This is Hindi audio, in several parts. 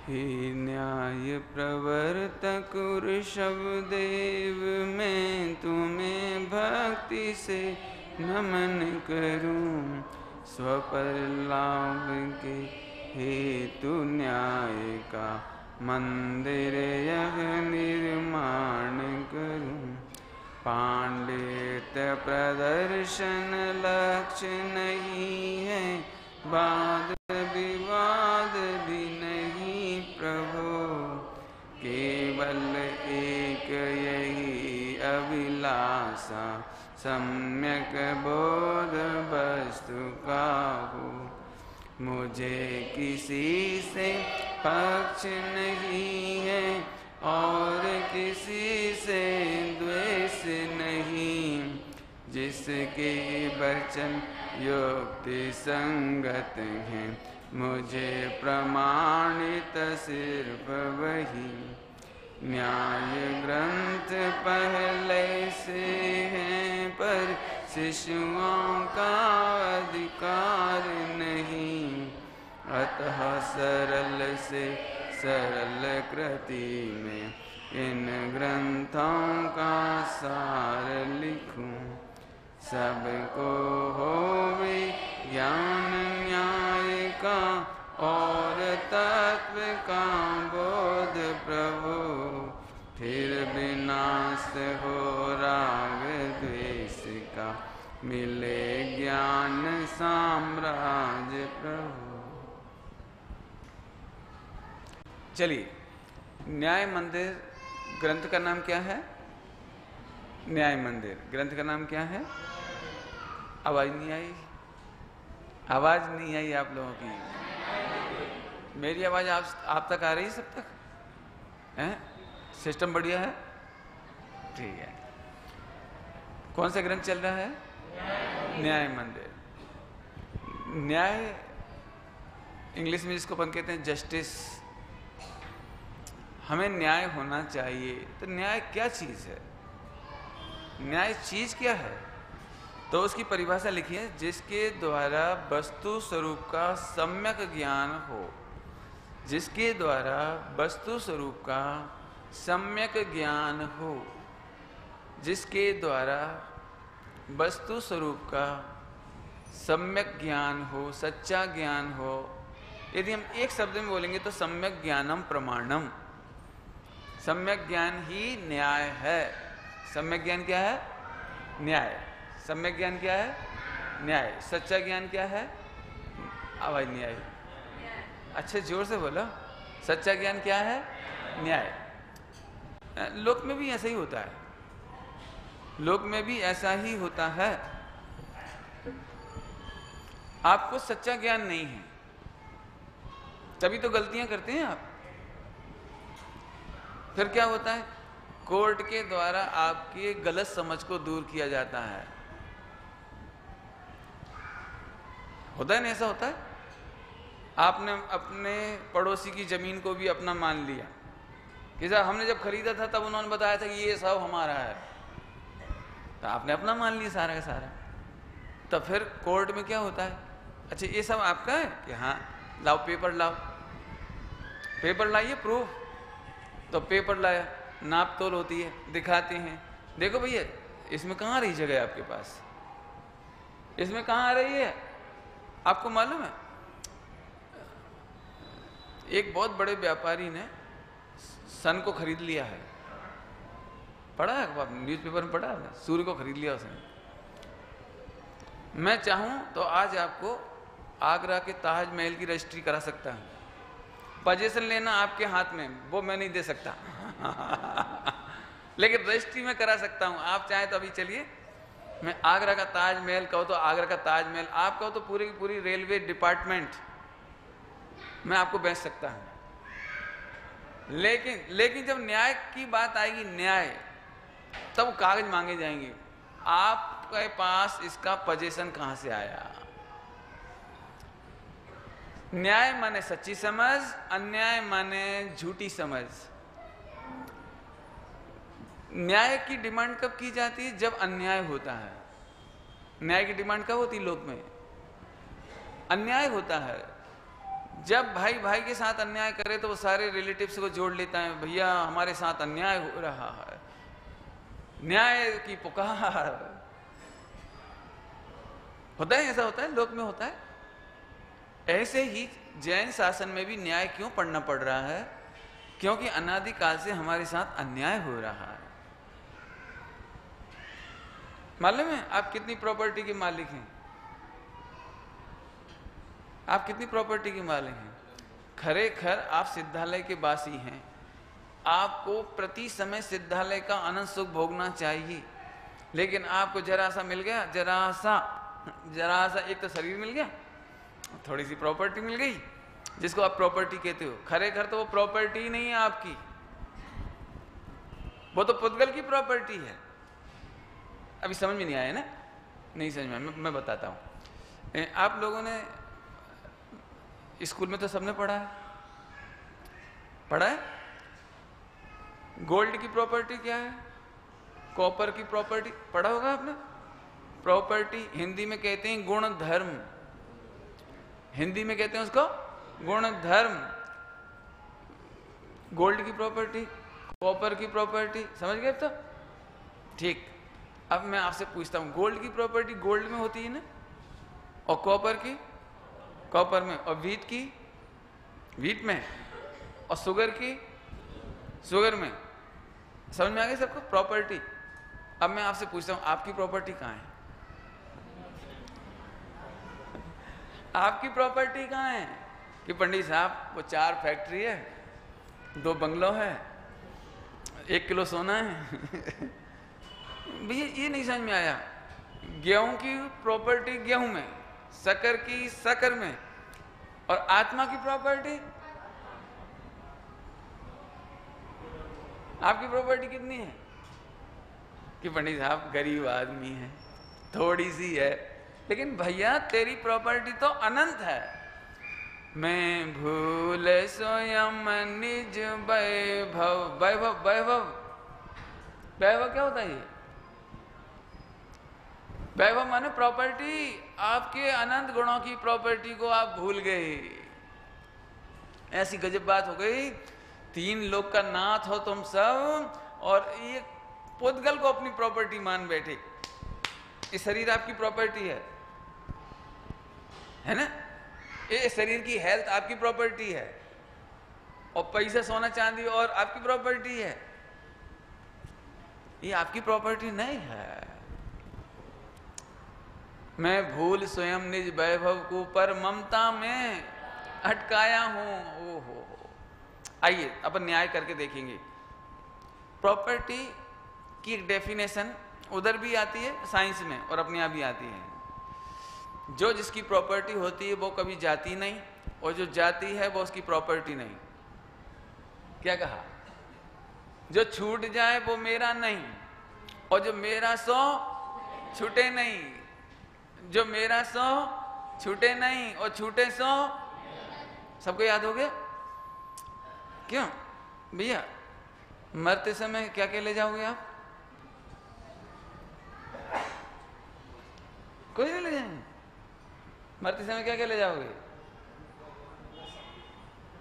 हे न्याय प्रवर्तक ऋषभदेव, मैं तुम्हें भक्ति से नमन करूं। स्वपर लाभ के हेतु न्याय का मंदिर यह निर्माण करूं। पांडित्य प्रदर्शन लक्ष्य नहीं है, वाद विवाद भी नहीं प्रभु। केवल एक यही अभिलाषा, सम्यक बोध वस्तु का हो। मुझे किसी से पक्ष नहीं है और किसी से द्वेष नहीं। जिसके वचन युक्ति संगत हैं, मुझे प्रमाणित सिर्फ वही। न्याय ग्रंथ पहले से हैं, पर शिशुओं का अधिकार नहीं। अतः सरल से सरल कृति में इन ग्रंथों का सार लिखूं। सबको होवे ज्ञान न्याय का और तत्व का बोध प्रभु। फिर विनाश हो राग द्वेष का, मिले ज्ञान साम्राज्य प्रभु। चलिए, न्याय मंदिर ग्रंथ का नाम क्या है? न्याय मंदिर ग्रंथ का नाम क्या है? आवाज नहीं आई? आवाज नहीं आई आप लोगों की? मेरी आवाज आप तक आ रही है? सब तक है? सिस्टम बढ़िया है? ठीक है। कौन सा ग्रंथ चल रहा है? न्याय मंदिर। न्याय इंग्लिश में जिसको अपन कहते हैं जस्टिस। हमें न्याय होना चाहिए। तो न्याय क्या चीज है? न्याय चीज क्या है? तो उसकी परिभाषा लिखी है, जिसके द्वारा वस्तु स्वरूप का सम्यक ज्ञान हो। जिसके द्वारा वस्तु स्वरूप का सम्यक ज्ञान हो। जिसके द्वारा वस्तु स्वरूप का सम्यक ज्ञान हो, सच्चा ज्ञान हो। यदि हम एक शब्द में बोलेंगे तो सम्यक ज्ञानम प्रमाणम। सम्यक ज्ञान ही न्याय है। सम्यक ज्ञान क्या है? न्याय। सम्यक ज्ञान क्या है? न्याय। सच्चा ज्ञान क्या है? आवाज नहीं आई, अच्छे जोर से बोलो। सच्चा ज्ञान क्या है? न्याय। लोक में भी ऐसा ही होता है। लोक में भी ऐसा ही होता है। आपको सच्चा ज्ञान नहीं है, तभी तो गलतियां करते हैं आप। फिर क्या होता है? कोर्ट के द्वारा आपकी गलत समझ को दूर किया जाता है। होता है ना? ऐसा होता है। आपने अपने पड़ोसी की जमीन को भी अपना मान लिया कि साहब हमने जब खरीदा था तब उन्होंने बताया था कि ये सब हमारा है, तो आपने अपना मान लिया सारा का सारा। तो फिर कोर्ट में क्या होता है? अच्छा ये सब आपका है कि हाँ, लाओ पेपर लाओ, पेपर लाइए प्रूफ। तो पेपर लाया, नाप तोल होती है, दिखाते हैं, देखो भैया इसमें कहाँ आ रही जगह आपके पास, इसमें कहाँ आ रही है? आपको मालूम है एक बहुत बड़े व्यापारी ने सन को खरीद लिया है। पढ़ा है न्यूज़पेपर में? पढ़ा है? सूर्य को खरीद लिया उसने। मैं चाहूं तो आज आपको आगरा के ताजमहल की रजिस्ट्री करा सकता हूं। पोजीशन लेना आपके हाथ में, वो मैं नहीं दे सकता लेकिन रजिस्ट्री में करा सकता हूं। आप चाहें तो अभी चलिए, मैं आगरा का ताजमहल कहो तो आगरा का ताजमहल, आप कहो तो पूरी की पूरी रेलवे डिपार्टमेंट मैं आपको बेच सकता हूं। लेकिन जब न्याय की बात आएगी, न्याय, तब कागज मांगे जाएंगे। आपके पास इसका पोजीशन कहां से आया? न्याय माने सच्ची समझ, अन्याय माने झूठी समझ। न्याय की डिमांड कब की जाती है? जब अन्याय होता है। न्याय की डिमांड कब होती है? लोक में अन्याय होता है। जब भाई भाई के साथ अन्याय करे तो वो सारे रिलेटिव्स को जोड़ लेता है, भैया हमारे साथ अन्याय हो रहा है, न्याय की पुकार। होता है, ऐसा होता है, लोक में होता है। ऐसे ही जैन शासन में भी न्याय क्यों पढ़ना पड़ रहा है? क्योंकि अनादिकाल से हमारे साथ अन्याय हो रहा है। मालूम है आप कितनी प्रॉपर्टी के मालिक हैं? आप कितनी प्रॉपर्टी के मालिक हैं? खरेखर आप सिद्धालय के वासी हैं, आपको प्रति समय सिद्धालय का अनंत सुख भोगना चाहिए, लेकिन आपको जरा सा मिल गया, जरा सा एक तो शरीर मिल गया, थोड़ी सी प्रॉपर्टी मिल गई, जिसको आप प्रॉपर्टी कहते हो। खरेखर तो वो प्रॉपर्टी ही नहीं है आपकी, वो तो पुद्गल की प्रॉपर्टी है। अभी समझ में नहीं आया ना? नहीं समझ में, मैं बताता हूं। आप लोगों ने स्कूल में तो सबने पढ़ा है? गोल्ड की प्रॉपर्टी क्या है, कॉपर की प्रॉपर्टी पढ़ा होगा आपने। प्रॉपर्टी हिंदी में कहते हैं गुण धर्म, हिंदी में कहते हैं उसको गुण धर्म। गोल्ड की प्रॉपर्टी, कॉपर की प्रॉपर्टी, समझ गए तो? ठीक। अब मैं आपसे पूछता हूं, गोल्ड की प्रॉपर्टी गोल्ड में होती है ना, और कॉपर की कॉपर में, और व्हीट की व्हीट में, और शुगर की शुगर में। समझ में आ गई सबको प्रॉपर्टी? अब मैं आपसे पूछता हूं, आपकी प्रॉपर्टी कहाँ है? आपकी प्रॉपर्टी कहाँ है? कि पंडित साहब वो 4 फैक्ट्री है, 2 बंगलो है, 1 किलो सोना है। भैया ये नहीं समझ में आया। गेहूं की प्रॉपर्टी गेहूं में, शक्कर की शक्कर में, और आत्मा की प्रॉपर्टी, आपकी प्रॉपर्टी कितनी है? कि पंडित साहब गरीब आदमी है, थोड़ी सी है, लेकिन भैया तेरी प्रॉपर्टी तो अनंत है। मैं भूल स्वयं निज वैभव, वैभव वैभव वैभव क्या होता है ये? वैभव माने प्रॉपर्टी, आपके अनंत गुणों की प्रॉपर्टी को आप भूल गए। ऐसी गजब बात हो गई, 3 लोक का नाथ हो तुम सब, और ये पुद्गल को अपनी प्रॉपर्टी मान बैठे। ये शरीर आपकी प्रॉपर्टी है ना? ये शरीर की हेल्थ आपकी प्रॉपर्टी है, और पैसा सोना चांदी और आपकी प्रॉपर्टी है। ये आपकी प्रॉपर्टी नहीं है। मैं भूल स्वयं निज वैभव को पर ममता में अटकाया हूं। ओहो, आइए अपन न्याय करके देखेंगे। प्रॉपर्टी की एक डेफिनेशन उधर भी आती है साइंस में, और अपने यहाँ भी आती है। जो जिसकी प्रॉपर्टी होती है वो कभी जाती नहीं, और जो जाती है वो उसकी प्रॉपर्टी नहीं। क्या कहा? जो छूट जाए वो मेरा नहीं, और जो मेरा सो छूटे नहीं। जो मेरा सो छूटे नहीं, और छूटे सो। सबको याद हो गया? क्यों भैया, मरते समय क्या क्या ले जाओगे आप? कोई नहीं ले जाएंगे? मरते समय क्या क्या ले जाओगे?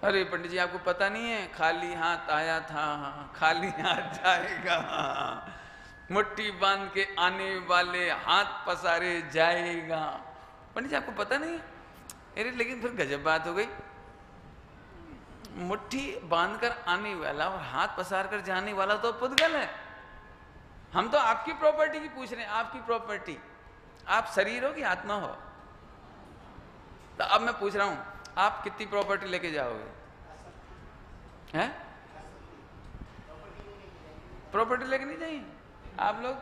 अरे पंडित जी आपको पता नहीं है, खाली हाथ आया था, खाली हाथ जाएगा, मुट्ठी बांध के आने वाले हाथ पसारे जाएगा। पंडित जी आपको पता नहीं है? अरे लेकिन फिर गजब बात हो गई, मुट्ठी बांधकर आने वाला और हाथ पसार कर जाने वाला तो पुद्गल है। हम तो आपकी प्रॉपर्टी की पूछ रहे हैं, आपकी प्रॉपर्टी। आप शरीर हो कि आत्मा हो? तो अब मैं पूछ रहा हूं, आप कितनी प्रॉपर्टी लेके जाओगे? हैं? प्रॉपर्टी लेके नहीं जाइए आप लोग?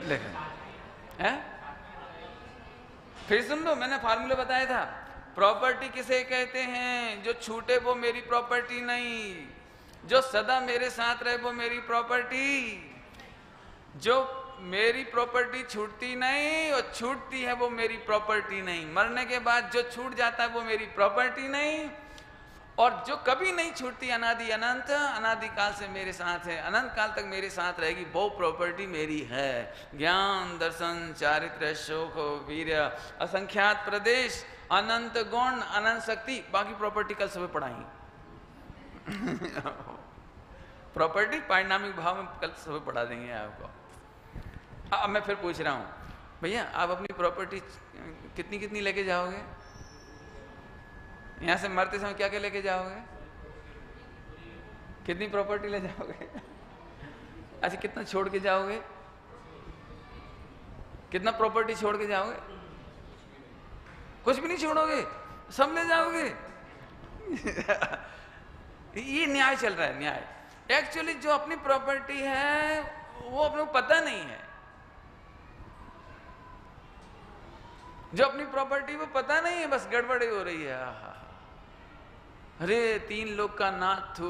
लेकिन हैं? फिर सुन लो, मैंने फार्मूला बताया था। प्रॉपर्टी किसे कहते हैं? जो छूटे वो मेरी प्रॉपर्टी नहीं, जो सदा मेरे साथ रहे वो मेरी प्रॉपर्टी। जो मेरी प्रॉपर्टी छूटती नहीं और छूटती है वो मेरी प्रॉपर्टी नहीं। मरने के बाद जो छूट जाता है वो मेरी प्रॉपर्टी नहीं, और जो कभी नहीं छूटती, अनादि अनंत, अनादि काल से मेरे साथ है, अनंत काल तक मेरे साथ रहेगी, वो प्रॉपर्टी मेरी है। ज्ञान, दर्शन, चारित्र, शोक, वीर्य, असंख्यात प्रदेश, अनंत गुण, अनंत शक्ति, बाकी प्रॉपर्टी कल सुबह पढ़ाएंगे। प्रॉपर्टी पारिणामिक भाव में कल सुबह पढ़ा देंगे आपको। अब मैं फिर पूछ रहा हूं, भैया आप अपनी प्रॉपर्टी कितनी कितनी लेके जाओगे? यहां से मरते समय क्या क्या लेके जाओगे? कितनी प्रॉपर्टी ले जाओगे? अच्छा, कितना छोड़ के जाओगे? कितना प्रॉपर्टी छोड़ के जाओगे? कुछ भी नहीं छोड़ोगे, सब ले जाओगे। ये न्याय चल रहा है, न्याय। एक्चुअली जो अपनी प्रॉपर्टी है वो अपने को पता नहीं है। जो अपनी प्रॉपर्टी वो पता नहीं है, बस गड़बड़ी हो रही है। अरे 3 लोग का नाथ तू,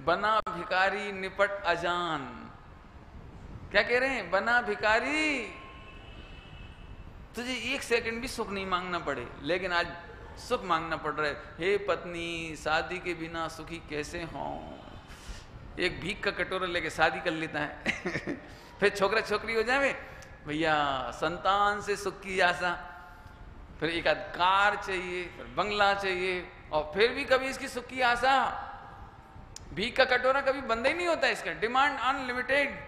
बना भिखारी निपट अजान। क्या कह रहे हैं? बना भिखारी, तुझे 1 सेकंड भी सुख नहीं मांगना पड़े, लेकिन आज सुख मांगना पड़ रहा है। हे पत्नी, शादी के बिना सुखी कैसे हों? एक भीख का कटोरा लेके शादी कर लेता है। फिर छोकरा छोकरी हो जावे, भैया संतान से सुख की आशा, फिर एक आध कार चाहिए, फिर बंगला चाहिए, और फिर भी कभी इसकी सुख की आशा। भीख का कटोरा कभी बंद ही नहीं होता, इसका डिमांड अनलिमिटेड।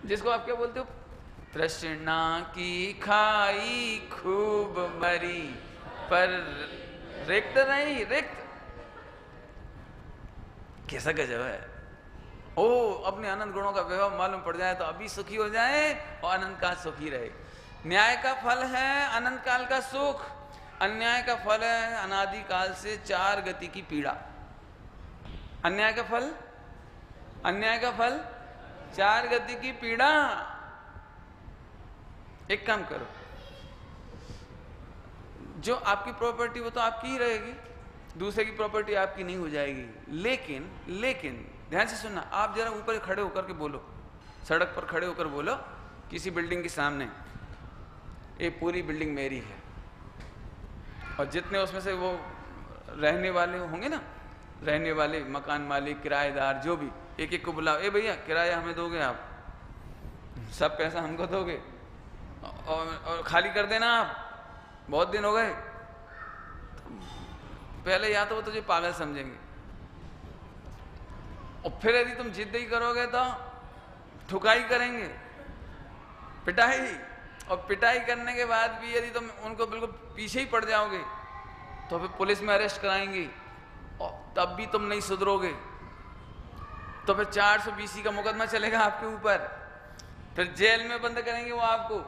जिसको आप क्या बोलते हो? तृष्णा की खाई खूब मरी, पर रिक्त नहीं रिक्त। कैसा गजब है। ओ, अपने अनंत गुणों का वैभव मालूम पड़ जाए तो अभी सुखी हो जाए और अनंत काल सुखी रहे। न्याय का फल है अनंत काल का सुख, अन्याय का फल है अनादि काल से 4 गति की पीड़ा। अन्याय का फल, अन्याय का फल 4 गति की पीड़ा। एक काम करो, जो आपकी प्रॉपर्टी वो तो आपकी ही रहेगी, दूसरे की प्रॉपर्टी आपकी नहीं हो जाएगी। लेकिन ध्यान से सुनना, आप जरा ऊपर खड़े होकर के बोलो, सड़क पर खड़े होकर बोलो किसी बिल्डिंग के सामने, ये पूरी बिल्डिंग मेरी है, और जितने उसमें से वो रहने वाले होंगे ना, रहने वाले, मकान मालिक, किराएदार, जो भी, एक एक को बुलाओ, ए भैया किराया हमें दोगे आप, सब पैसा हमको दोगे, और खाली कर देना आप, बहुत दिन हो गए। पहले या तो वो तुझे पागल समझेंगे, और फिर यदि तुम जिद ही करोगे तो ठुकाई करेंगे, पिटाई, और पिटाई करने के बाद भी यदि तुम उनको बिल्कुल पीछे ही पड़ जाओगे तो फिर पुलिस में अरेस्ट कराएंगे, और तब भी तुम नहीं सुधरोगे तो फिर 420 का मुकदमा चलेगा आपके ऊपर, फिर जेल में बंद करेंगे वो आपको,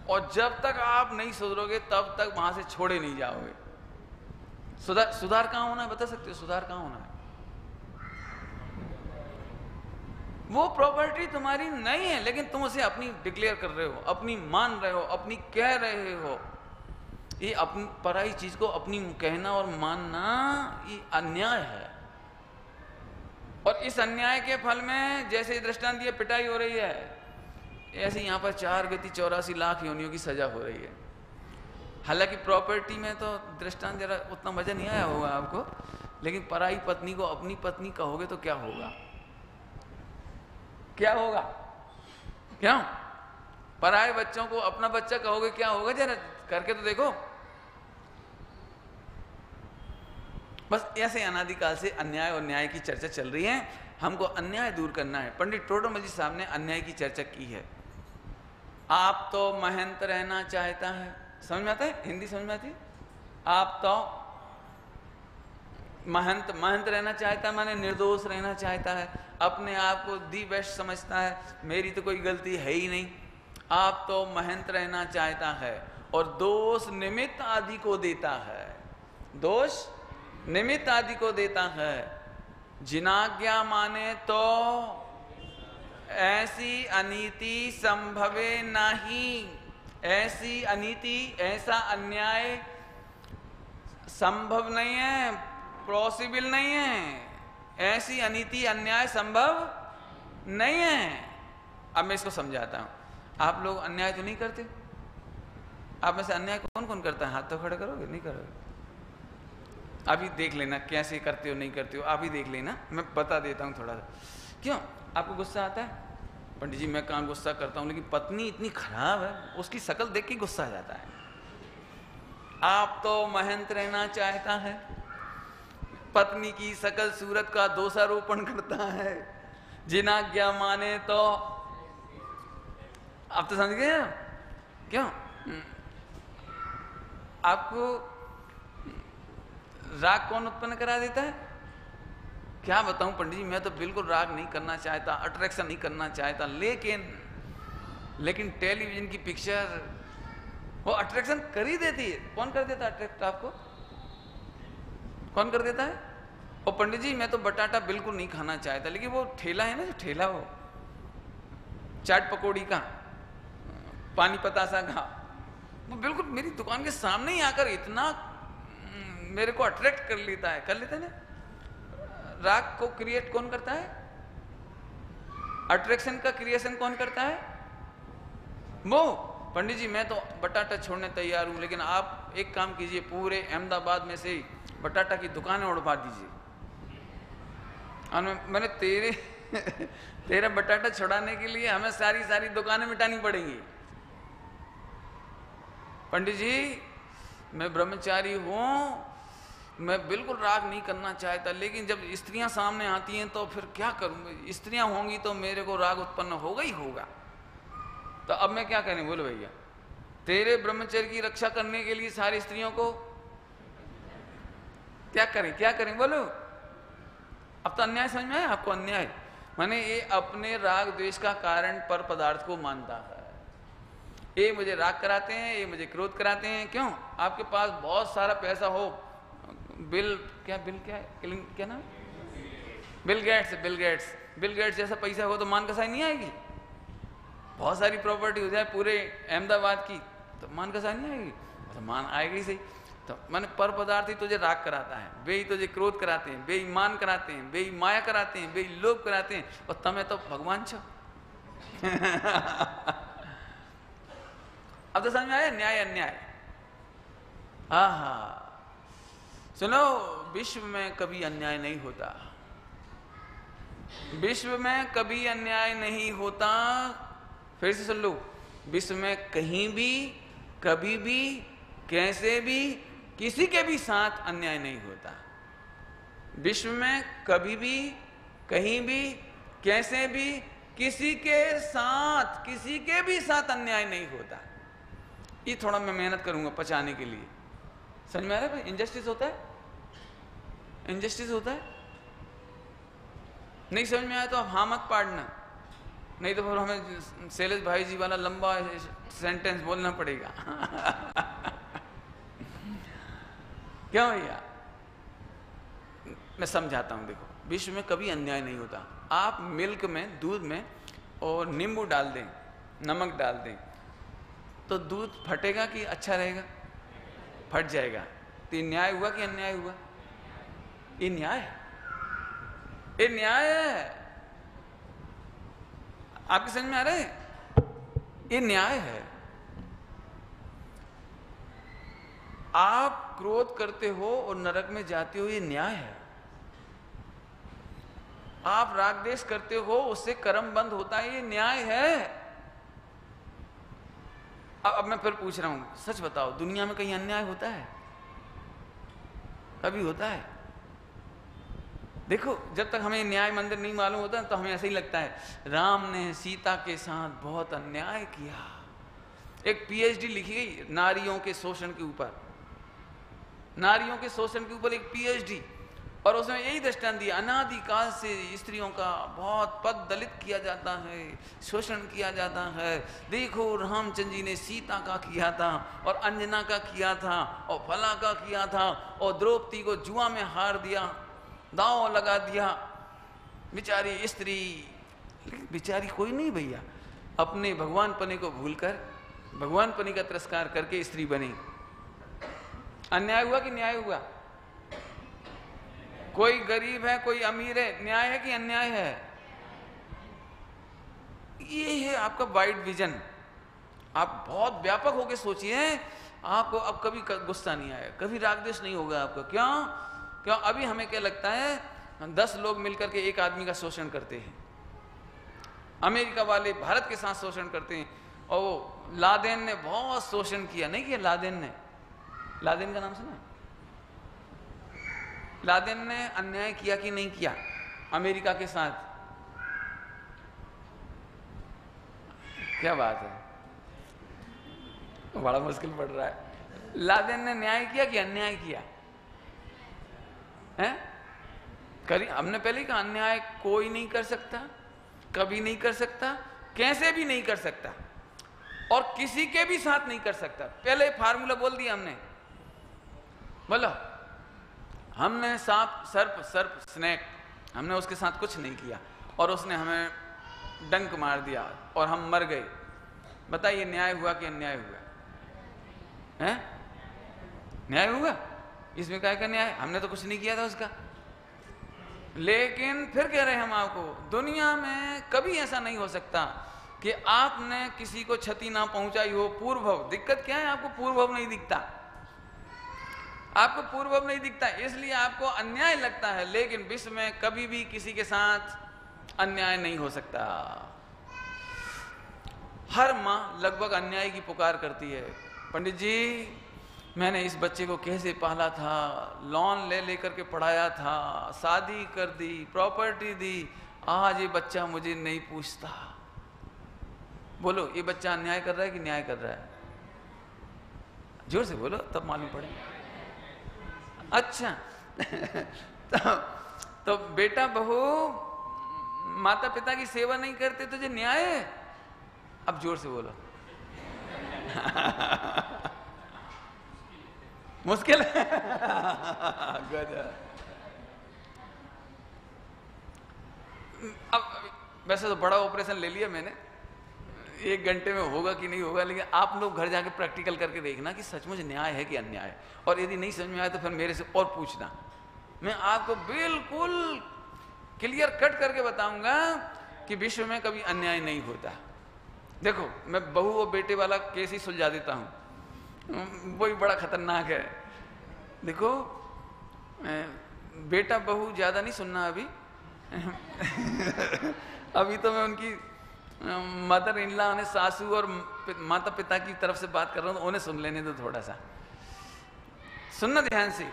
और जब तक आप नहीं सुधरोगे तब तक वहां से छोड़े नहीं जाओगे। सुधार कहां होना है? बता सकते हो सुधार कहां होना है? वो प्रॉपर्टी तुम्हारी नहीं है, लेकिन तुम उसे अपनी डिक्लेयर कर रहे हो, अपनी मान रहे हो, अपनी कह रहे हो। ये अपनी पराई चीज को अपनी कहना और मानना ये अन्याय है। और इस अन्याय के फल में जैसे दृष्टांत दिया पिटाई हो रही है, ऐसे यहाँ पर 4 गति 84 लाख योनियों की सजा हो रही है। हालांकि प्रॉपर्टी में तो दृष्टांत जरा उतना मजा नहीं आया होगा आपको, लेकिन पराई पत्नी को अपनी पत्नी कहोगे तो क्या होगा? क्या होगा? क्यों? पराए बच्चों को अपना बच्चा कहोगे क्या होगा? जरा करके तो देखो। बस ऐसे अनादिकाल से अन्याय और न्याय की चर्चा चल रही है। हमको अन्याय दूर करना है। पंडित टोडरमल जी साहब ने अन्याय की चर्चा की है। आप तो महंत रहना चाहता है, समझ में आता है? हिंदी समझ में आती है? आप तो महंत रहना चाहता है, माने निर्दोष रहना चाहता है, अपने आप को दी बेस्ट समझता है, मेरी तो कोई गलती है ही नहीं। आप तो महंत रहना चाहता है और दोष निमित्त आदि को देता है, दोष निमित्त आदि को देता है। जिनाज्ञा माने तो ऐसी अनीति संभवे नहीं, ऐसी अनीति, ऐसा अन्याय संभव नहीं है, पॉसिबल नहीं है। ऐसी अनीति अन्याय संभव नहीं है। अब मैं इसको समझाता हूं। आप लोग अन्याय तो नहीं करते? आप में से अन्याय कौन कौन करता है? हाथ तो खड़े करोगे? नहीं करोगे? अभी देख लेना कैसे करते हो नहीं करते हो, आप ही देख लेना, मैं बता देता हूँ थोड़ा सा। क्यों आपको गुस्सा आता है? पंडित जी मैं कहाँ गुस्सा करता हूँ, लेकिन पत्नी इतनी खराब है, उसकी शक्ल देख के गुस्सा आ जाता है। आप तो महंत रहना चाहता है, पत्नी की शकल सूरत का दोषारोपण करता है, जिनाज्ञा माने तो। आप तो समझ गए क्यों? आपको राग कौन उत्पन्न करा देता है? क्या बताऊं पंडित जी, मैं तो बिल्कुल राग नहीं करना चाहता, अट्रैक्शन नहीं करना चाहता, लेकिन टेलीविजन की पिक्चर वो अट्रैक्शन कर ही देती है। कौन कर देता है अट्रैक्ट आपको? कौन कर देता है? और पंडित जी मैं तो बटाटा बिल्कुल नहीं खाना चाहता, लेकिन वो ठेला है ना, जो ठेला वो चाट पकौड़ी का, पानी पतासा का, वो बिल्कुल मेरी दुकान के सामने ही आकर इतना मेरे को अट्रैक्ट कर लेता है ना। राग को क्रिएट कौन करता है? अट्रैक्शन का क्रिएशन कौन करता है? वो। पंडित जी मैं तो बटाटा छोड़ने तैयार हूं, लेकिन आप एक काम कीजिए, पूरे अहमदाबाद में से बटाटा की दुकानें उड़वा दीजिए, और मैंने तेरा बटाटा छुड़ाने के लिए हमें सारी दुकानें मिटानी पड़ेंगी। पंडित जी मैं ब्रह्मचारी हूं, मैं बिल्कुल राग नहीं करना चाहता, लेकिन जब स्त्रियां सामने आती हैं तो फिर क्या करूं? स्त्रियां होंगी तो मेरे को राग उत्पन्न होगा ही होगा। तो अब मैं क्या करें? बोलो भैया, तेरे ब्रह्मचर्य की रक्षा करने के लिए सारी स्त्रियों को क्या करें बोलो? अब तो अन्याय समझ में आया आपको? अन्याय माने ये अपने राग द्वेष का कारण पर पदार्थ को मानता है। ये मुझे राग कराते हैं, ये मुझे क्रोध कराते हैं। क्यों? आपके पास बहुत सारा पैसा हो, क्या नाम? बिल गेट्स जैसा पैसा हो तो मान कसाई नहीं आएगी? बहुत सारी प्रॉपर्टी हो जाए पूरे अहमदाबाद की तो मान कसाई नहीं आएगी? तो मान आएगी सही। तो माने पर पदार्थ ही तुझे राग कराता है, वे ही तुझे क्रोध कराते हैं, वे ही मान कराते हैं, वे ही माया कराते हैं, वे ही लोभ कराते हैं, और तमें तो भगवान छो। अब तो समझ में आया न्याय अन्याय? आहा, सुनो, विश्व में कभी अन्याय नहीं होता, विश्व में कभी अन्याय नहीं होता। फिर से सुन लो, विश्व में कहीं भी, कभी भी, कैसे भी, किसी के भी साथ अन्याय नहीं होता। विश्व में कभी भी, कहीं भी, कैसे भी, किसी के भी साथ अन्याय नहीं होता। ये थोड़ा मैं मेहनत करूंगा पचाने के लिए। समझ में आ रहा है? इनजस्टिस होता है, इनजस्टिस होता है। नहीं समझ में आया तो आप हाँ मत पाड़ना, नहीं तो फिर हमें शैलेश भाई जी वाला लंबा सेंटेंस बोलना पड़ेगा। क्यों भैया? मैं समझाता हूं। देखो, विश्व में कभी अन्याय नहीं होता। आप मिल्क में, दूध में और नींबू डाल दें, नमक डाल दें, तो दूध फटेगा कि अच्छा रहेगा? फट जाएगा। तो ये न्याय हुआ कि अन्याय हुआ? ये न्याय है, ये न्याय है। आपकी समझ में आ रहा है? ये न्याय है। आप क्रोध करते हो और नरक में जाते हो, ये न्याय है। आप राग द्वेष करते हो, उससे कर्म बंद होता है, ये न्याय है। अब मैं फिर पूछ रहा हूं, सच बताओ, दुनिया में कहीं अन्याय होता है? कभी होता है? देखो, जब तक हमें न्याय मंदिर नहीं मालूम होता तो हमें ऐसे ही लगता है राम ने सीता के साथ बहुत अन्याय किया। एक पीएचडी लिखी गई नारियों के शोषण के ऊपर, नारियों के शोषण के ऊपर एक पीएचडी, और उसमें यही दृष्टांत दिया, अनादिकाल से स्त्रियों का बहुत पद दलित किया जाता है, शोषण किया जाता है। देखो, रामचंद्र जी ने सीता का किया था, और अंजना का किया था, और फला का किया था, और द्रौपदी को जुआ में हार दिया, दांव लगा दिया। बेचारी स्त्री, बेचारी कोई नहीं भैया, अपने भगवान पने को भूलकर, भगवान पने का तिरस्कार करके स्त्री बनी। अन्याय हुआ कि न्याय हुआ? कोई गरीब है, कोई अमीर है, न्याय है कि अन्याय है? ये है आपका वाइड विजन। आप बहुत व्यापक होकर सोचिए, आपको अब कभी गुस्सा नहीं आएगा, कभी राग द्वेष नहीं होगा आपको। क्यों? क्यों? अभी हमें क्या लगता है 10 लोग मिलकर के एक आदमी का शोषण करते हैं। अमेरिका वाले भारत के साथ शोषण करते हैं। और वो लादेन ने बहुत शोषण किया, नहीं किया? लादेन का नाम सुना? लादेन ने अन्याय किया कि नहीं किया अमेरिका के साथ? क्या बात है, बड़ा मुश्किल पड़ रहा है। लादेन ने न्याय किया कि अन्याय किया है? करी हमने पहले कहा, अन्याय कोई नहीं कर सकता, कभी नहीं कर सकता, कैसे भी नहीं कर सकता, और किसी के भी साथ नहीं कर सकता। पहले फार्मूला बोल दिया हमने। बोलो, हमने सांप, सर्प, स्नेक, हमने उसके साथ कुछ नहीं किया और उसने हमें डंक मार दिया और हम मर गए। बताइए न्याय हुआ कि अन्याय हुआ? है? न्याय हुआ? इसमें क्या का न्याय? हमने तो कुछ नहीं किया था उसका। लेकिन फिर कह रहे हैं हम आपको, दुनिया में कभी ऐसा नहीं हो सकता कि आपने किसी को क्षति ना पहुंचाई हो। पूर्वभव, दिक्कत क्या है? आपको पूर्वभव नहीं दिखता, आपको पूर्वभव नहीं दिखता, इसलिए आपको अन्याय लगता है। लेकिन विश्व में कभी भी किसी के साथ अन्याय नहीं हो सकता। हर माँ लगभग अन्याय की पुकार करती है। पंडित जी, मैंने इस बच्चे को कैसे पाला था, लोन ले लेकर के पढ़ाया था, शादी कर दी, प्रॉपर्टी दी, आज ये बच्चा मुझे नहीं पूछता। बोलो, ये बच्चा अन्याय कर रहा है कि न्याय कर रहा है? जोर से बोलो तब मालूम पड़े। अच्छा तो बेटा बहू माता पिता की सेवा नहीं करते तो ये न्याय है? अब जोर से बोलो। मुश्किल है। अब वैसे तो बड़ा ऑपरेशन ले लिया मैंने, 1 घंटे में होगा कि नहीं होगा, लेकिन आप लोग घर जाके प्रैक्टिकल करके देखना कि सचमुच न्याय है कि अन्याय है। और यदि नहीं समझ में आया तो फिर मेरे से और पूछना, मैं आपको बिल्कुल क्लियर कट करके बताऊंगा कि विश्व में कभी अन्याय नहीं होता। देखो, मैं बहू और बेटे वाला केस ही सुलझा देता हूँ, वही बड़ा खतरनाक है। देखो, बेटा बहू ज्यादा नहीं सुनना अभी। अभी तो मैं उनकी मदर इन लॉ, सासू और माता पिता की तरफ से बात कर रहा हूँ, तो उन्हें सुन लेने दो, थोड़ा सा सुनना ध्यान से।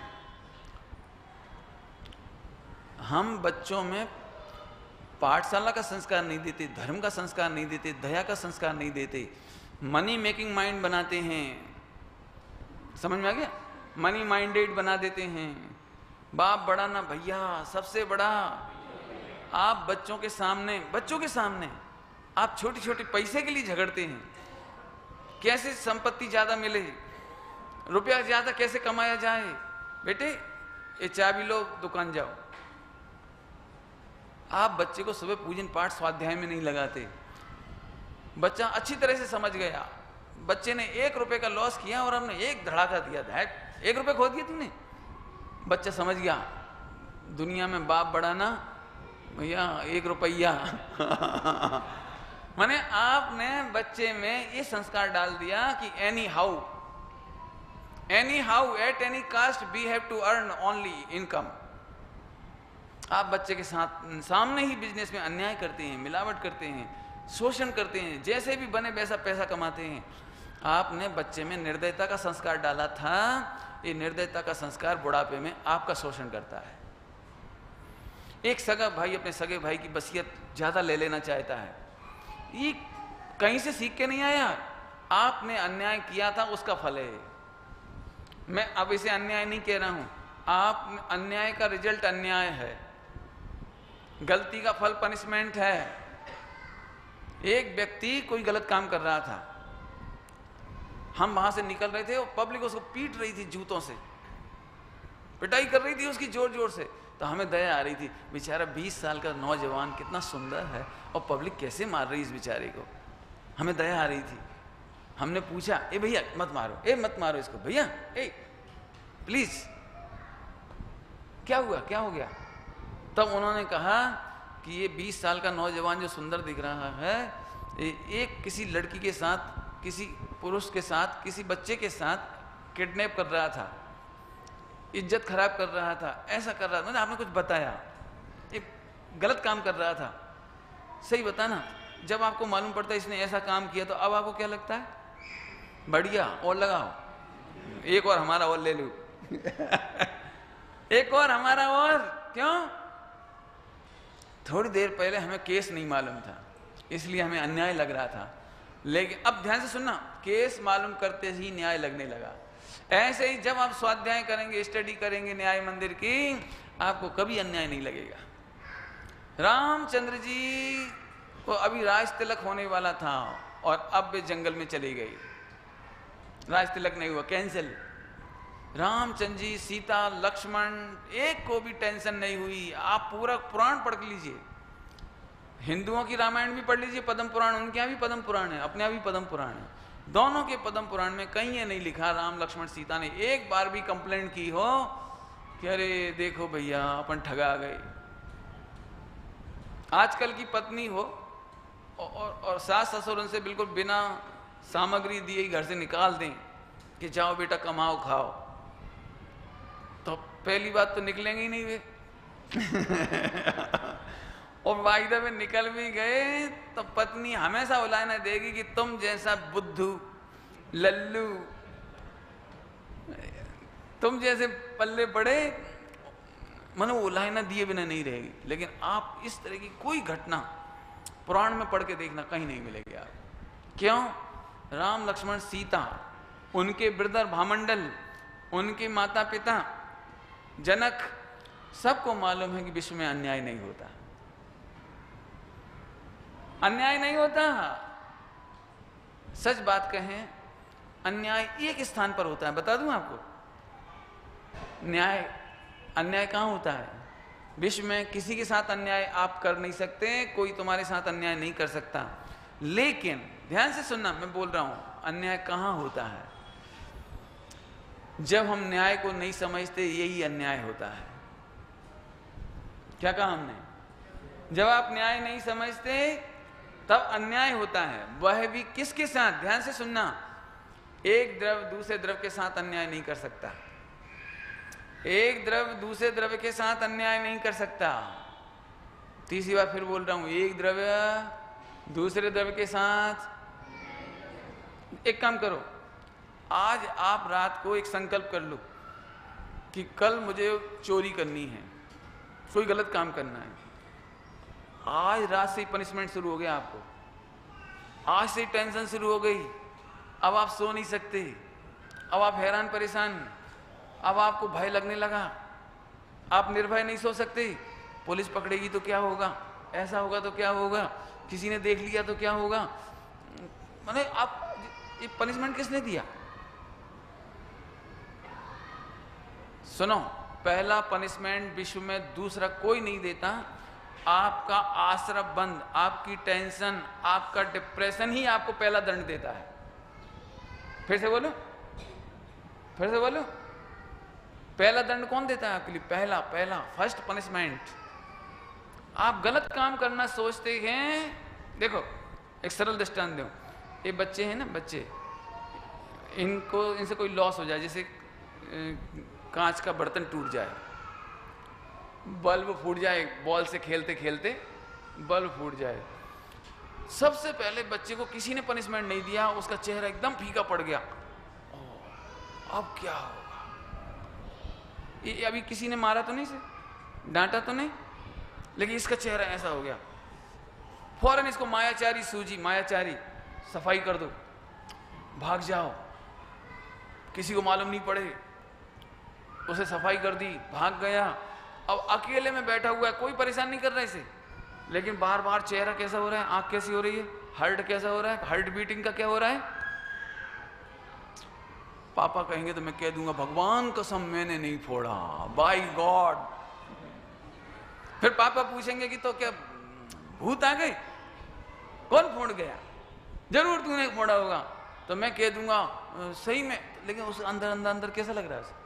हम बच्चों में पाठशाला का संस्कार नहीं देते, धर्म का संस्कार नहीं देते, दया का संस्कार नहीं देते, मनी मेकिंग माइंड बनाते हैं। समझ में आ गया? मनी माइंडेड बना देते हैं। बाप बड़ा ना भैया, सबसे बड़ा। आप बच्चों के सामने आप छोटी छोटी पैसे के लिए झगड़ते हैं। कैसे संपत्ति ज्यादा मिले, रुपया ज्यादा कैसे कमाया जाए। बेटे ये चाबी लो, दुकान जाओ। आप बच्चे को सुबह पूजन पाठ स्वाध्याय में नहीं लगाते। बच्चा अच्छी तरह से समझ गया, बच्चे ने 1 रुपए का लॉस किया और हमने एक धड़ाका दिया, 1 रुपए खो दिया तुमने। बच्चा समझ गया दुनिया में बाप बड़ा ना भैया, 1 रुपया। माने आपने बच्चे में ये संस्कार डाल दिया कि anyhow at any cost we have to earn only income. आप बच्चे के साथ सामने ही बिजनेस में अन्याय करते हैं, मिलावट करते हैं, शोषण करते हैं, जैसे भी बने वैसा पैसा कमाते हैं। आपने बच्चे में निर्दयता का संस्कार डाला था। ये निर्दयता का संस्कार बुढ़ापे में आपका शोषण करता है। एक सगा भाई अपने सगे भाई की वसीयत ज्यादा ले लेना चाहता है, ये कहीं से सीख के नहीं आया, आपने अन्याय किया था, उसका फल है। मैं अब इसे अन्याय नहीं कह रहा हूं, आप अन्याय का रिजल्ट अन्याय है, गलती का फल पनिशमेंट है। एक व्यक्ति कोई गलत काम कर रहा था, हम वहां से निकल रहे थे और पब्लिक उसको पीट रही थी, जूतों से पिटाई कर रही थी उसकी जोर जोर से। तो हमें दया आ रही थी, बेचारा 20 साल का नौजवान कितना सुंदर है और पब्लिक कैसे मार रही इस बेचारे को। हमें दया आ रही थी। हमने पूछा, ए भैया मत मारो, मत मारो इसको भैया, प्लीज। क्या हुआ, क्या हो गया? तब उन्होंने कहा कि ये 20 साल का नौजवान जो सुंदर दिख रहा है, एक किसी लड़की के साथ, किसी पुरुष के साथ, किसी बच्चे के साथ किडनैप कर रहा था। इज्जत खराब कर रहा था, ऐसा कर रहा था, आपने कुछ बताया, एक गलत काम कर रहा था, सही बताना। जब आपको मालूम पड़ता है इसने ऐसा काम किया, तो अब आपको क्या लगता है? बढ़िया, और लगाओ, एक और हमारा और ले लो एक और हमारा और। क्यों? थोड़ी देर पहले हमें केस नहीं मालूम था, इसलिए हमें अन्याय लग रहा था, लेकिन अब ध्यान से सुनना, केस मालूम करते ही न्याय लगने लगा। ऐसे ही जब आप स्वाध्याय करेंगे, स्टडी करेंगे न्याय मंदिर की, आपको कभी अन्याय नहीं लगेगा। रामचंद्र जी को अभी राज तिलक होने वाला था और अब वे जंगल में चली गई, राज तिलक नहीं हुआ, कैंसिल। रामचंद्र जी, सीता, लक्ष्मण, एक को भी टेंशन नहीं हुई। आप पूरा पुराण पढ़ लीजिए, हिंदुओं की रामायण भी पढ़ लीजिए, पद्म पुराण, उनके यहाँ भी पद्म पुराण है, अपने यहाँ भी पद्म पुराण है, दोनों के पद्म पुराण में कहीं ये नहीं लिखा राम लक्ष्मण सीता ने एक बार भी कंप्लेंट की हो कि अरे देखो भैया अपन ठगा गए। आजकल की पत्नी हो और सास ससुर उनसे बिल्कुल बिना सामग्री दिए घर से निकाल दें कि जाओ बेटा कमाओ खाओ, तो पहली बात तो निकलेंगे ही नहीं वे और वायदा में निकल भी गए तो पत्नी हमेशा उलाहना देगी कि तुम जैसा बुद्धू, लल्लू, तुम जैसे पल्ले पड़े, मानो उलाहना दिए बिना नहीं रहेगी। लेकिन आप इस तरह की कोई घटना पुराण में पढ़ के देखना, कहीं नहीं मिलेगी आप। क्यों? राम लक्ष्मण सीता, उनके ब्रदर भामंडल, उनके माता पिता जनक, सबको मालूम है कि विश्व में अन्याय नहीं होता, अन्याय नहीं होता। सच बात कहें, अन्याय एक स्थान पर होता है, बता दूं आपको, अन्याय कहां होता है? विश्व में किसी के साथ अन्याय आप कर नहीं सकते, कोई तुम्हारे साथ अन्याय नहीं कर सकता। लेकिन ध्यान से सुनना, मैं बोल रहा हूं, अन्याय कहां होता है? जब हम न्याय को नहीं समझते, यही अन्याय होता है। क्या कहा हमने? जब आप न्याय नहीं समझते तब अन्याय होता है, वह भी किसके साथ? ध्यान से सुनना, एक द्रव दूसरे द्रव के साथ अन्याय नहीं कर सकता, एक द्रव दूसरे द्रव्य के साथ अन्याय नहीं कर सकता। तीसरी बार फिर बोल रहा हूं, एक द्रव्य दूसरे द्रव्य के साथ। एक काम करो, आज आप रात को एक संकल्प कर लो कि कल मुझे चोरी करनी है, कोई गलत काम करना है। आज रात से ही पनिशमेंट शुरू हो गया आपको, आज से ही टेंशन शुरू हो गई, अब आप सो नहीं सकते, अब आप हैरान परेशान, अब आपको भय लगने लगा, आप निर्भय नहीं सो सकते, पुलिस पकड़ेगी तो क्या होगा, ऐसा होगा तो क्या होगा, किसी ने देख लिया तो क्या होगा। माने आप, ये पनिशमेंट किसने दिया? सुनो, पहला पनिशमेंट विश्व में दूसरा कोई नहीं देता। आपका आश्रम बंद, आपकी टेंशन, आपका डिप्रेशन ही आपको पहला दंड देता है। फिर से बोलो, फिर से बोलो, पहला दंड कौन देता है आपके लिए? पहला फर्स्ट पनिशमेंट। आप गलत काम करना सोचते हैं। देखो एक सरल दृष्टांत दो, ये बच्चे हैं ना, बच्चे, इनसे कोई लॉस हो जाए, जैसे कांच का बर्तन टूट जाए, बल्ब फूट जाए, बॉल से खेलते खेलते बल्ब फूट जाए, सबसे पहले बच्चे को किसी ने पनिशमेंट नहीं दिया, उसका चेहरा एकदम फीका पड़ गया, अब क्या होगा? ये अभी किसी ने मारा तो नहीं, से डांटा तो नहीं, लेकिन इसका चेहरा ऐसा हो गया। फौरन इसको मायाचारी सूझी, मायाचारी सफाई कर दो, भाग जाओ, किसी को मालूम नहीं पड़े। उसे सफाई कर दी, भाग गया, अब अकेले में बैठा हुआ है, कोई परेशान नहीं कर रहा इसे, लेकिन बार बार चेहरा कैसा हो रहा है, आंख कैसी हो रही है, हार्ट कैसा हो रहा है, हार्ट बीटिंग का क्या हो रहा है। पापा कहेंगे तो मैं कह दूंगा भगवान कसम मैंने नहीं फोड़ा, बाय गॉड। फिर पापा पूछेंगे कि तो क्या भूत आ गए, कौन फोड़ गया? जरूर तूने फोड़ा होगा। तो मैं कह दूंगा सही में, लेकिन उस अंदर अंदर अंदर कैसा लग रहा है?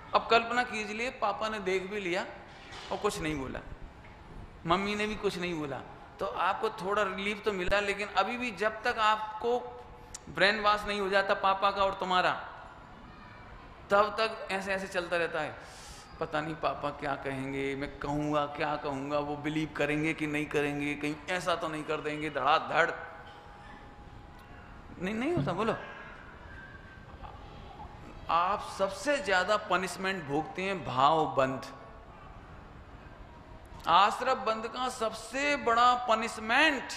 अब कल्पना कीजिए, पापा ने देख भी लिया और कुछ नहीं बोला, मम्मी ने भी कुछ नहीं बोला, तो आपको थोड़ा रिलीफ तो मिला। लेकिन अभी भी जब तक आपको ब्रेन वॉश नहीं हो जाता पापा का और तुम्हारा, तब तक ऐसे ऐसे चलता रहता है, पता नहीं पापा क्या कहेंगे, मैं कहूँगा क्या कहूँगा, वो बिलीव करेंगे कि नहीं करेंगे, कहीं ऐसा तो नहीं कर देंगे, धड़ाधड़। नहीं होता। बोलो, आप सबसे ज्यादा पनिशमेंट भोगते हैं भाव बंध। आश्रम बंध का सबसे बड़ा पनिशमेंट।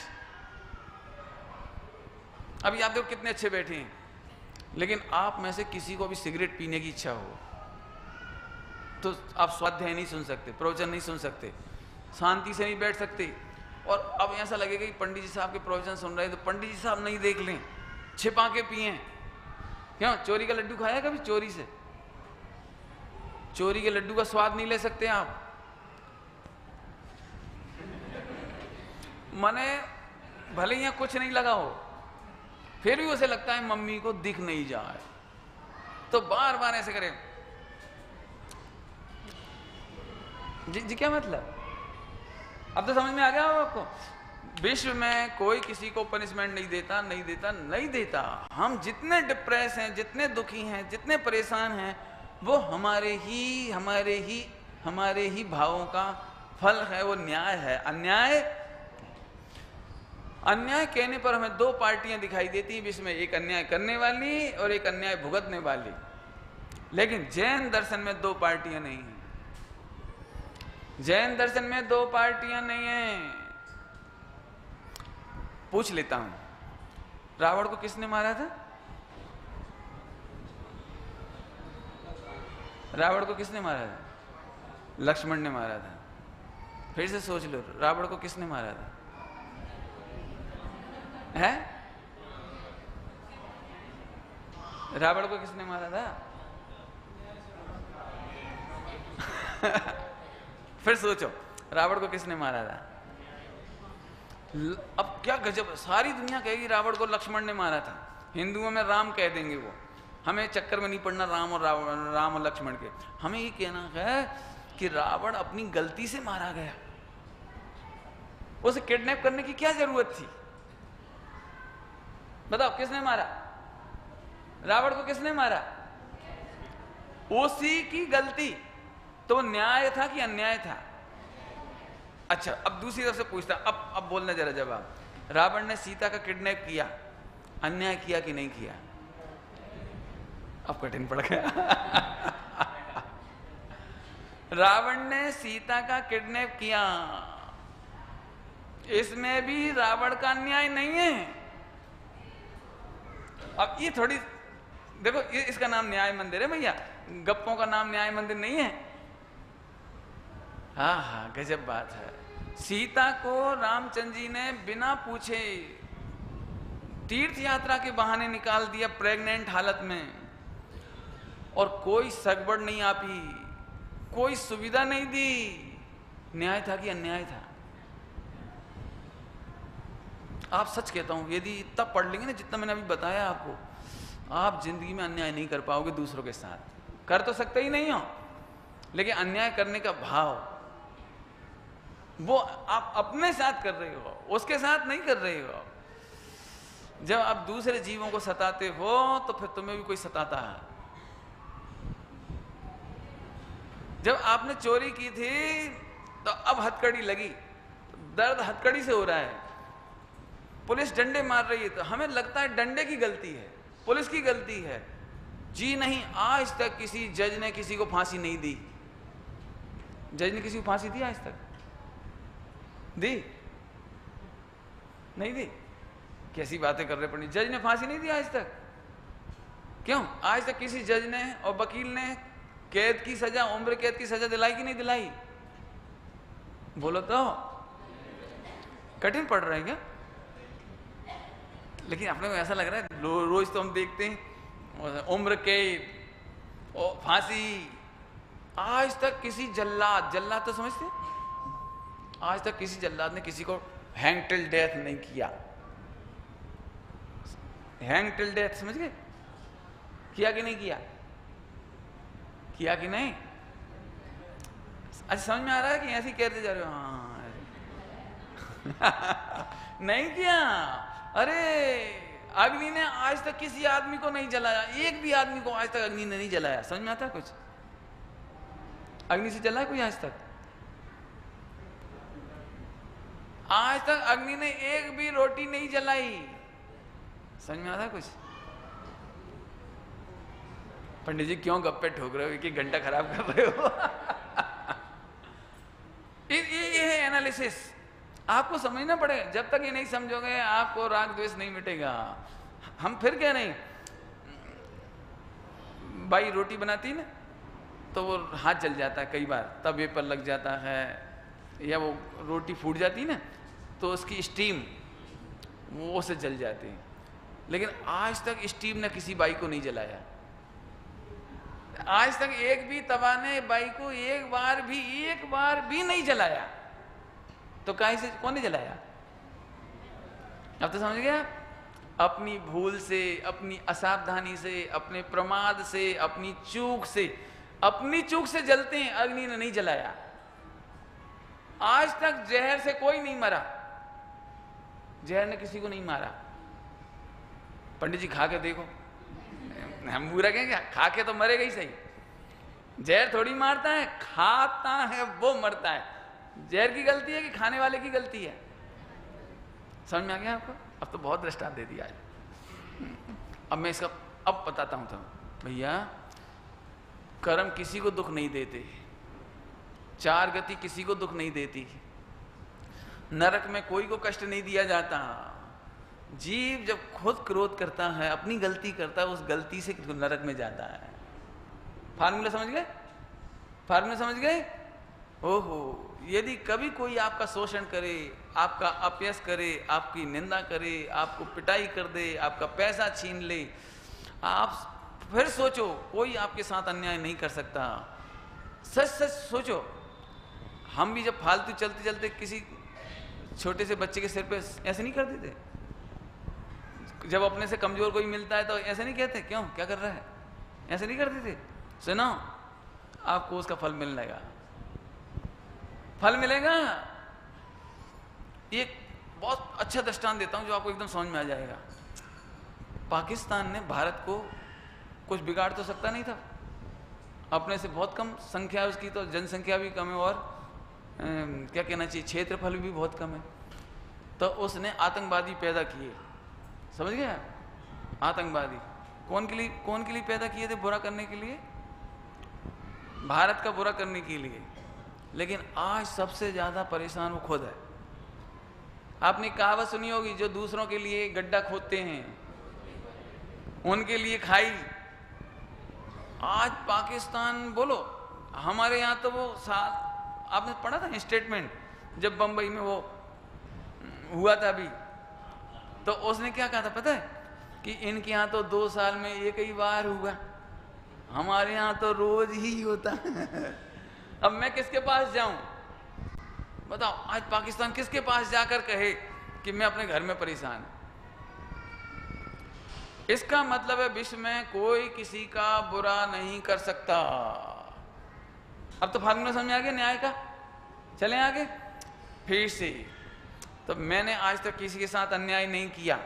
अभी आप देखो कितने अच्छे बैठे हैं, लेकिन आप में से किसी को भी सिगरेट पीने की इच्छा हो तो आप स्वाध्याय नहीं सुन सकते, प्रवचन नहीं सुन सकते, शांति से नहीं बैठ सकते। और अब ऐसा लगेगा कि पंडित जी साहब के प्रवचन सुन रहे हैं तो पंडित जी साहब नहीं देख लें, छिपा के पिए। क्यों? चोरी का लड्डू खाया कभी? चोरी से, चोरी के लड्डू का स्वाद नहीं ले सकते आप। मने भले ही कुछ नहीं लगा हो, फिर भी उसे लगता है मम्मी को दिख नहीं जाए, तो बार बार ऐसे करें। जी क्या मतलब? अब तो समझ में आ गया होगा आपको। विश्व में कोई किसी को पनिशमेंट नहीं देता, नहीं देता, नहीं देता। हम जितने डिप्रेस हैं, जितने दुखी हैं, जितने परेशान हैं, वो हमारे ही भावों का फल है, वो न्याय है। अन्याय कहने पर हमें दो पार्टियां दिखाई देती हैं विश्व में, एक अन्याय करने वाली और एक अन्याय भुगतने वाली। लेकिन जैन दर्शन में दो पार्टियां नहीं हैं। जैन दर्शन में दो पार्टियां नहीं हैं। पूछ लेता हूं, रावण को किसने मारा था? रावण को किसने मारा था? लक्ष्मण ने मारा था। फिर से सोच लो, रावण को किसने मारा था? है? रावण को किसने मारा था? फिर सोचो, रावण को किसने मारा था? अब क्या गजब, सारी दुनिया कहेगी रावण को लक्ष्मण ने मारा था, हिंदुओं में राम कह देंगे। वो हमें चक्कर में नहीं पड़ना राम और लक्ष्मण के। हमें ये कहना है कि रावण अपनी गलती से मारा गया, उसे किडनैप करने की क्या जरूरत थी? बताओ किसने मारा? रावण को किसने मारा? उसी की गलती। तो वो न्याय था कि अन्याय था? अच्छा, अब दूसरी तरफ से पूछता, अब बोलना जरा जवाब। रावण ने सीता का किडनैप किया, अन्याय किया कि नहीं किया? अब कठिन पड़ गया। रावण ने सीता का किडनैप किया, इसमें भी रावण का अन्याय नहीं है। अब ये थोड़ी देखो, इसका नाम न्याय मंदिर है भैया, गप्पों का नाम न्याय मंदिर नहीं है। हाँ, गजब बात है। सीता को रामचंद्र जी ने बिना पूछे तीर्थ यात्रा के बहाने निकाल दिया, प्रेग्नेंट हालत में, और कोई सगबड़ नहीं आपी, कोई सुविधा नहीं दी। न्याय था कि अन्याय था? आप सच कहता हूं, यदि इतना पढ़ लेंगे ना जितना मैंने अभी बताया आपको, आप जिंदगी में अन्याय नहीं कर पाओगे दूसरों के साथ। कर तो सकते ही नहीं हो, लेकिन अन्याय करने का भाव वो आप अपने साथ कर रहे हो, उसके साथ नहीं कर रहे हो। जब आप दूसरे जीवों को सताते हो तो फिर तुम्हें भी कोई सताता है। जब आपने चोरी की थी तो अब हथकड़ी लगी, दर्द हथकड़ी से हो रहा है, पुलिस डंडे मार रही है तो हमें लगता है डंडे की गलती है, पुलिस की गलती है। जी नहीं, आज तक किसी जज ने किसी को फांसी नहीं दी। जज ने किसी को फांसी दी आज तक? दी? नहीं दी? कैसी बातें कर रहे पंडित, जज ने फांसी नहीं दी आज तक? क्यों? आज तक किसी जज ने और वकील ने कैद की सजा, उम्र कैद की सजा दिलाई कि नहीं दिलाई? बोलो तो। कठिन पड़ रहा है क्या? लेकिन अपने को ऐसा लग रहा है रोज तो हम देखते हैं उम्र कैद और फांसी। आज तक किसी जल्लाद तो समझते, आज तक किसी जल्लाद ने किसी को हैंग टिल डेथ नहीं किया। हैंग टिल डेथ समझ गए? किया कि नहीं किया? किया कि नहीं? अच्छा, समझ में आ रहा है कि ऐसे ही कहते जा रहे हो? हाँ। नहीं किया। अरे अग्नि ने आज तक किसी आदमी को नहीं जलाया, एक भी आदमी को आज तक अग्नि ने नहीं जलाया। समझ में आता है कुछ? अग्नि से जला है कोई आज तक? आज तक अग्नि ने एक भी रोटी नहीं जलाई। समझ में आता है कुछ? पंडित जी क्यों गप्पे ठोक रहे हो, एक घंटा खराब कर रहे हो? ये है एनालिसिस, आपको समझना पड़ेगा। जब तक ये नहीं समझोगे आपको राग द्वेष नहीं मिटेगा। हम फिर कह रहे हैं, बाई रोटी बनाती ना तो वो हाथ जल जाता है कई बार, तवे पर लग जाता है, या वो रोटी फूट जाती ना तो उसकी स्टीम वो उसे जल जाती है। लेकिन आज तक स्टीम ने किसी बाई को नहीं जलाया। आज तक एक भी तवा ने बाई को एक बार भी नहीं जलाया। तो काहे से कौन नहीं जलाया? अब तो समझ गया? अपनी भूल से, अपनी असावधानी से, अपने प्रमाद से, अपनी चूक से जलते हैं। अग्नि ने नहीं जलाया। आज तक जहर से कोई नहीं मरा, जहर ने किसी को नहीं मारा। पंडित जी खा के देखो, हम बुरा कहें क्या? खा के तो मरेगा ही सही। जहर थोड़ी मारता है, खाता है वो मरता है। जहर की गलती है कि खाने वाले की गलती है? समझ में आ गया आपको? अब तो बहुत दृष्टांत दे दिया आज। अब मैं इसका अब बताता हूं। तो भैया कर्म किसी को दुख नहीं देते, चार गति किसी को दुख नहीं देती, नरक में कोई को कष्ट नहीं दिया जाता। जीव जब खुद क्रोध करता है, अपनी गलती करता है, उस गलती से नरक में जाता है। फार्मूला समझ गए? फार्मूला समझ गए? ओहो, यदि कभी कोई आपका शोषण करे, आपका अपयश करे, आपकी निंदा करे, आपको पिटाई कर दे, आपका पैसा छीन ले, आप फिर सोचो कोई आपके साथ अन्याय नहीं कर सकता। सच सच सोचो। हम भी जब फालतू चलते चलते किसी छोटे से बच्चे के सिर पे ऐसे नहीं कर देते? जब अपने से कमजोर कोई मिलता है तो ऐसे नहीं कहते क्यों, क्या कर रहा है? ऐसे नहीं करते थे? सुनो, आपको उसका फल मिलने लगा, फल मिलेगा। एक बहुत अच्छा दृष्टांत देता हूं जो आपको एकदम समझ में आ जाएगा। पाकिस्तान ने भारत को कुछ बिगाड़ तो सकता नहीं था, अपने से बहुत कम संख्या है उसकी, तो जनसंख्या भी कम है और क्या कहना चाहिए, क्षेत्रफल भी बहुत कम है। तो उसने आतंकवादी पैदा किए। समझ गया? आतंकवादी कौन के लिए पैदा किए थे? बुरा करने के लिए, भारत का बुरा करने के लिए। लेकिन आज सबसे ज्यादा परेशान वो खुद है। आपने कहावत सुनी होगी, जो दूसरों के लिए गड्ढा खोदते हैं उनके लिए खाई। आज पाकिस्तान, बोलो हमारे यहाँ तो वो साल, आपने पढ़ा था स्टेटमेंट जब बंबई में वो हुआ था अभी, तो उसने क्या कहा था पता है? कि इनके यहाँ तो 2 साल में एक ही बार हुआ, हमारे यहाँ तो रोज ही होता। अब मैं किसके पास जाऊं? बताओ, आज पाकिस्तान किसके पास जाकर कहे कि मैं अपने घर में परेशान? इसका मतलब है विश्व में कोई किसी का बुरा नहीं कर सकता। अब तो फार्मूला समझ आ गया न्याय का। चलें आगे फिर से। तो मैंने आज तक किसी के साथ अन्याय नहीं किया।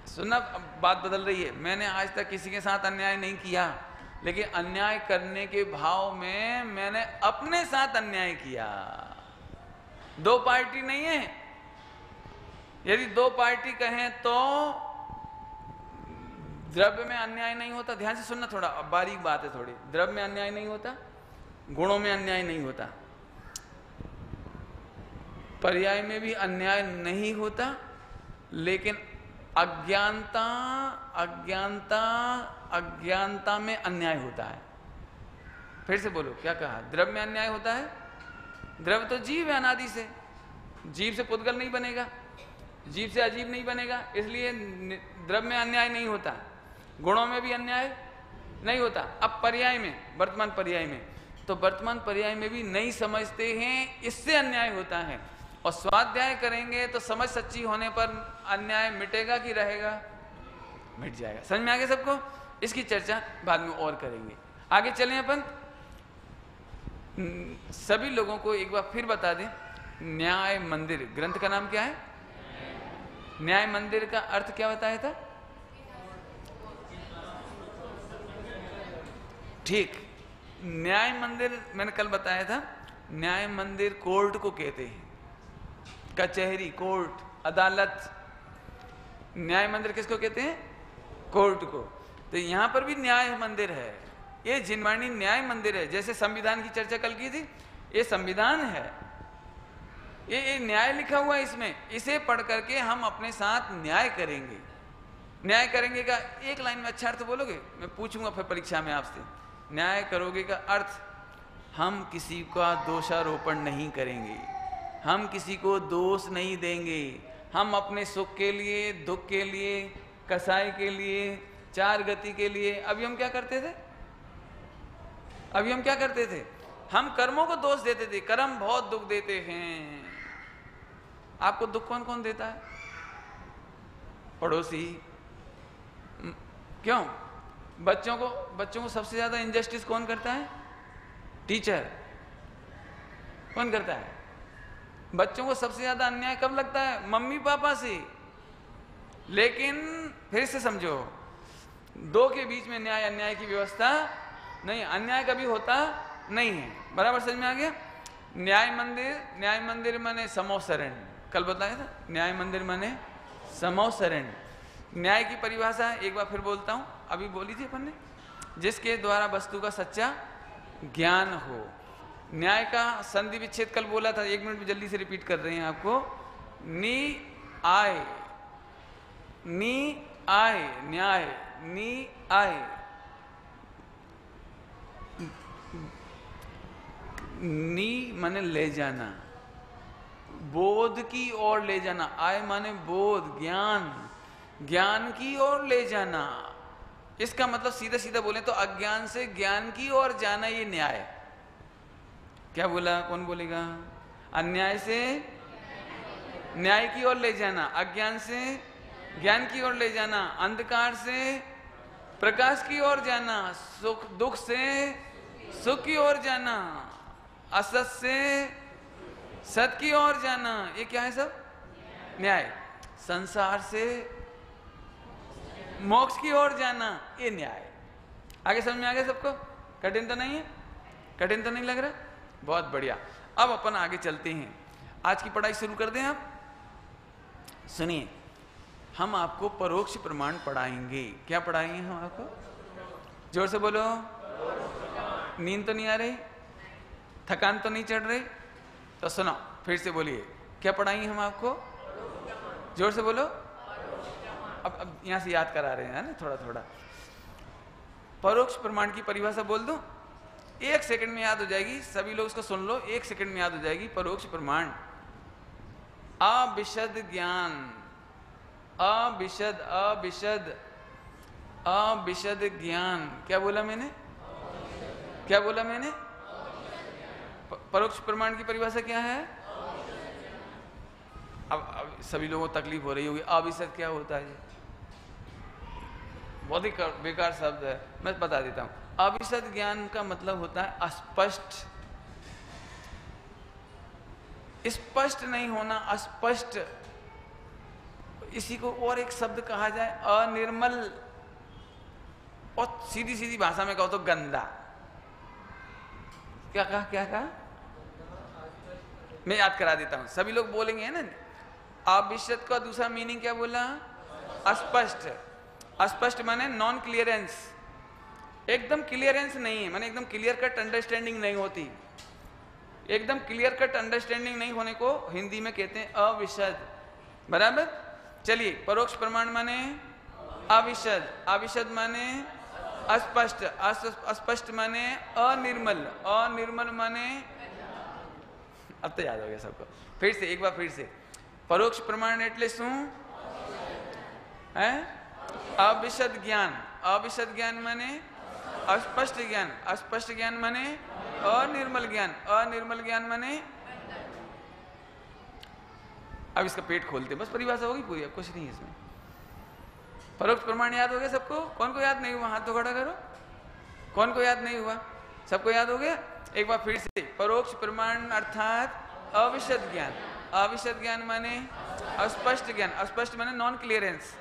सुनना, बात बदल रही है। मैंने आज तक किसी के साथ अन्याय नहीं किया, लेकिन अन्याय करने के भाव में मैंने अपने साथ अन्याय किया। 2 पार्टी नहीं है। यदि 2 पार्टी कहें तो द्रव्य में अन्याय नहीं होता। ध्यान से सुनना, थोड़ा बारीक बात है थोड़ी। द्रव्य में अन्याय नहीं होता, गुणों में अन्याय नहीं होता, पर्याय में भी अन्याय नहीं होता, लेकिन अज्ञानता में अन्याय होता है। फिर से बोलो, क्या कहा? द्रव्य में अन्याय होता है। द्रव्य तो जीव है अनादि से, जीव से पुद्गल नहीं बनेगा, जीव से अजीव नहीं बनेगा, इसलिए द्रव्य में अन्याय नहीं होता, गुणों में भी अन्याय नहीं होता। अब पर्याय में, वर्तमान पर्याय में, तो वर्तमान पर्याय में भी नहीं समझते हैं, इससे अन्याय होता है। और स्वाध्याय करेंगे तो समझ सच्ची होने पर अन्याय मिटेगा कि रहेगा? मिट जाएगा। समझ में आ गया सबको? इसकी चर्चा बाद में और करेंगे। आगे चलें अपन। सभी लोगों को एक बार फिर बता दें, न्याय मंदिर ग्रंथ का नाम क्या है? न्याय मंदिर का अर्थ क्या बताया था? ठीक, न्याय मंदिर मैंने कल बताया था। न्याय मंदिर कोर्ट को कहते हैं, कचहरी, कोर्ट, अदालत। न्याय मंदिर किसको कहते हैं? कोर्ट को। तो यहां पर भी न्याय मंदिर है, ये जिनवाणी न्याय मंदिर है। जैसे संविधान की चर्चा कल की थी, ये संविधान है, ये न्याय लिखा हुआ है इसमें। इसे पढ़ करके हम अपने साथ न्याय करेंगे। न्याय करेंगे का एक लाइन में अच्छा अर्थ बोलोगे? मैं पूछूंगा फिर परीक्षा में आपसे। न्याय करोगे का अर्थ, हम किसी का दोषारोपण नहीं करेंगे, हम किसी को दोष नहीं देंगे। हम अपने सुख के लिए, दुख के लिए, कसाई के लिए, चार गति के लिए, अभी हम क्या करते थे? अभी हम क्या करते थे? हम कर्मों को दोष देते थे, कर्म बहुत दुख देते हैं। आपको दुख कौन कौन देता है? पड़ोसी। क्यों? बच्चों को सबसे ज्यादा इनजस्टिस कौन करता है? टीचर। कौन करता है? बच्चों को सबसे ज्यादा अन्याय कब लगता है? मम्मी पापा से। लेकिन फिर से समझो, दो के बीच में न्याय अन्याय की व्यवस्था नहीं, अन्याय कभी होता नहीं है। बराबर समझ में आ गया? न्याय मंदिर माने समोसरण, कल बताया था। न्याय मंदिर माने समोसरण। न्याय की परिभाषा एक बार फिर बोलता हूं, अभी बोली थी अपन ने, जिसके द्वारा वस्तु का सच्चा ज्ञान हो। न्याय का संधि विच्छेद कल बोला था, 1 मिनट में जल्दी से रिपीट कर रहे हैं आपको। नी आय, नी आय, न्याय, नी आय। नी माने ले जाना, बोध की ओर ले जाना। आय माने बोध, ज्ञान, ज्ञान की ओर ले जाना। इसका मतलब सीधा सीधा बोले तो अज्ञान से ज्ञान की ओर जाना, ये न्याय। क्या बोला? कौन बोलेगा? अन्याय से न्याय की ओर ले जाना, अज्ञान से ज्ञान की ओर ले जाना, अंधकार से प्रकाश की ओर जाना, सुख दुख से सुख की ओर जाना, असत से सत की ओर जाना। ये क्या है सब? न्याय। संसार से मोक्ष की ओर जाना, ये न्याय। आगे समझ में आ गया सबको? कठिन तो नहीं है? कठिन तो नहीं लग रहा? बहुत बढ़िया। अब अपन आगे चलते हैं, आज की पढ़ाई शुरू कर दें। आप सुनिए, हम आपको परोक्ष प्रमाण पढ़ाएंगे। क्या पढ़ाएंगे हम आपको? जोर से बोलो। नींद तो नहीं आ रही? थकान तो नहीं चढ़ रही? तो सुनो, फिर से बोलिए, क्या पढ़ाएंगे हम आपको? जोर से बोलो। अब यहां से याद करा रहे हैं ना थोड़ा थोड़ा। परोक्ष प्रमाण की परिभाषा बोल दूं? 1 सेकंड में याद हो जाएगी, सभी लोग इसको सुन लो, 1 सेकंड में याद हो जाएगी। परोक्ष प्रमाण, अविशद ज्ञान, अविशद अविशद अविशद ज्ञान। क्या बोला मैंने? क्या बोला मैंने? परोक्ष प्रमाण की परिभाषा क्या है? अब सभी लोगों को तकलीफ हो रही होगी, अविशद क्या होता है? बहुत ही बेकार शब्द है, मैं बता देता हूं। अविशद ज्ञान का मतलब होता है अस्पष्ट, स्पष्ट नहीं होना, अस्पष्ट। इसी को और एक शब्द कहा जाए, अनिर्मल। और सीधी सीधी भाषा में कहो तो गंदा। क्या कहा? क्या कहा? मैं याद करा देता हूं, सभी लोग बोलेंगे है ना। अविशद का दूसरा मीनिंग क्या बोला? अस्पष्ट। अस्पष्ट माने नॉन क्लियरेंस, एकदम क्लियरेंस नहीं है, माने एकदम क्लियर कट अंडरस्टैंडिंग नहीं होती। एकदम क्लियर कट अंडरस्टैंडिंग नहीं होने को हिंदी में कहते हैं अविशद। बराबर? चलिए, परोक्ष प्रमाण माने अविशद, अविशद माने अस्पष्ट, अस्पष्ट माने अनिर्मल, अनिर्मल माने, अब तो याद हो गया सबको। फिर से एक बार फिर से, परोक्ष प्रमाण एटले શું है? अविशद ज्ञान, अविशद ज्ञान माने अस्पष्ट ज्ञान, अस्पष्ट ज्ञान माने अनिर्मल ज्ञान, अनिर्मल ज्ञान माने। अब इसका पेट खोलते, बस परिभाषा होगी पूरी, अब कुछ नहीं है इसमें। परोक्ष प्रमाण याद हो गया सबको? कौन को याद नहीं हुआ हाथ तो खड़ा करो। कौन को याद नहीं हुआ? सबको याद हो गया? एक बार फिर से, परोक्ष प्रमाण अर्थात अविशद ज्ञान, अविशद ज्ञान माने अस्पष्ट ज्ञान, अस्पष्ट माने non clearance,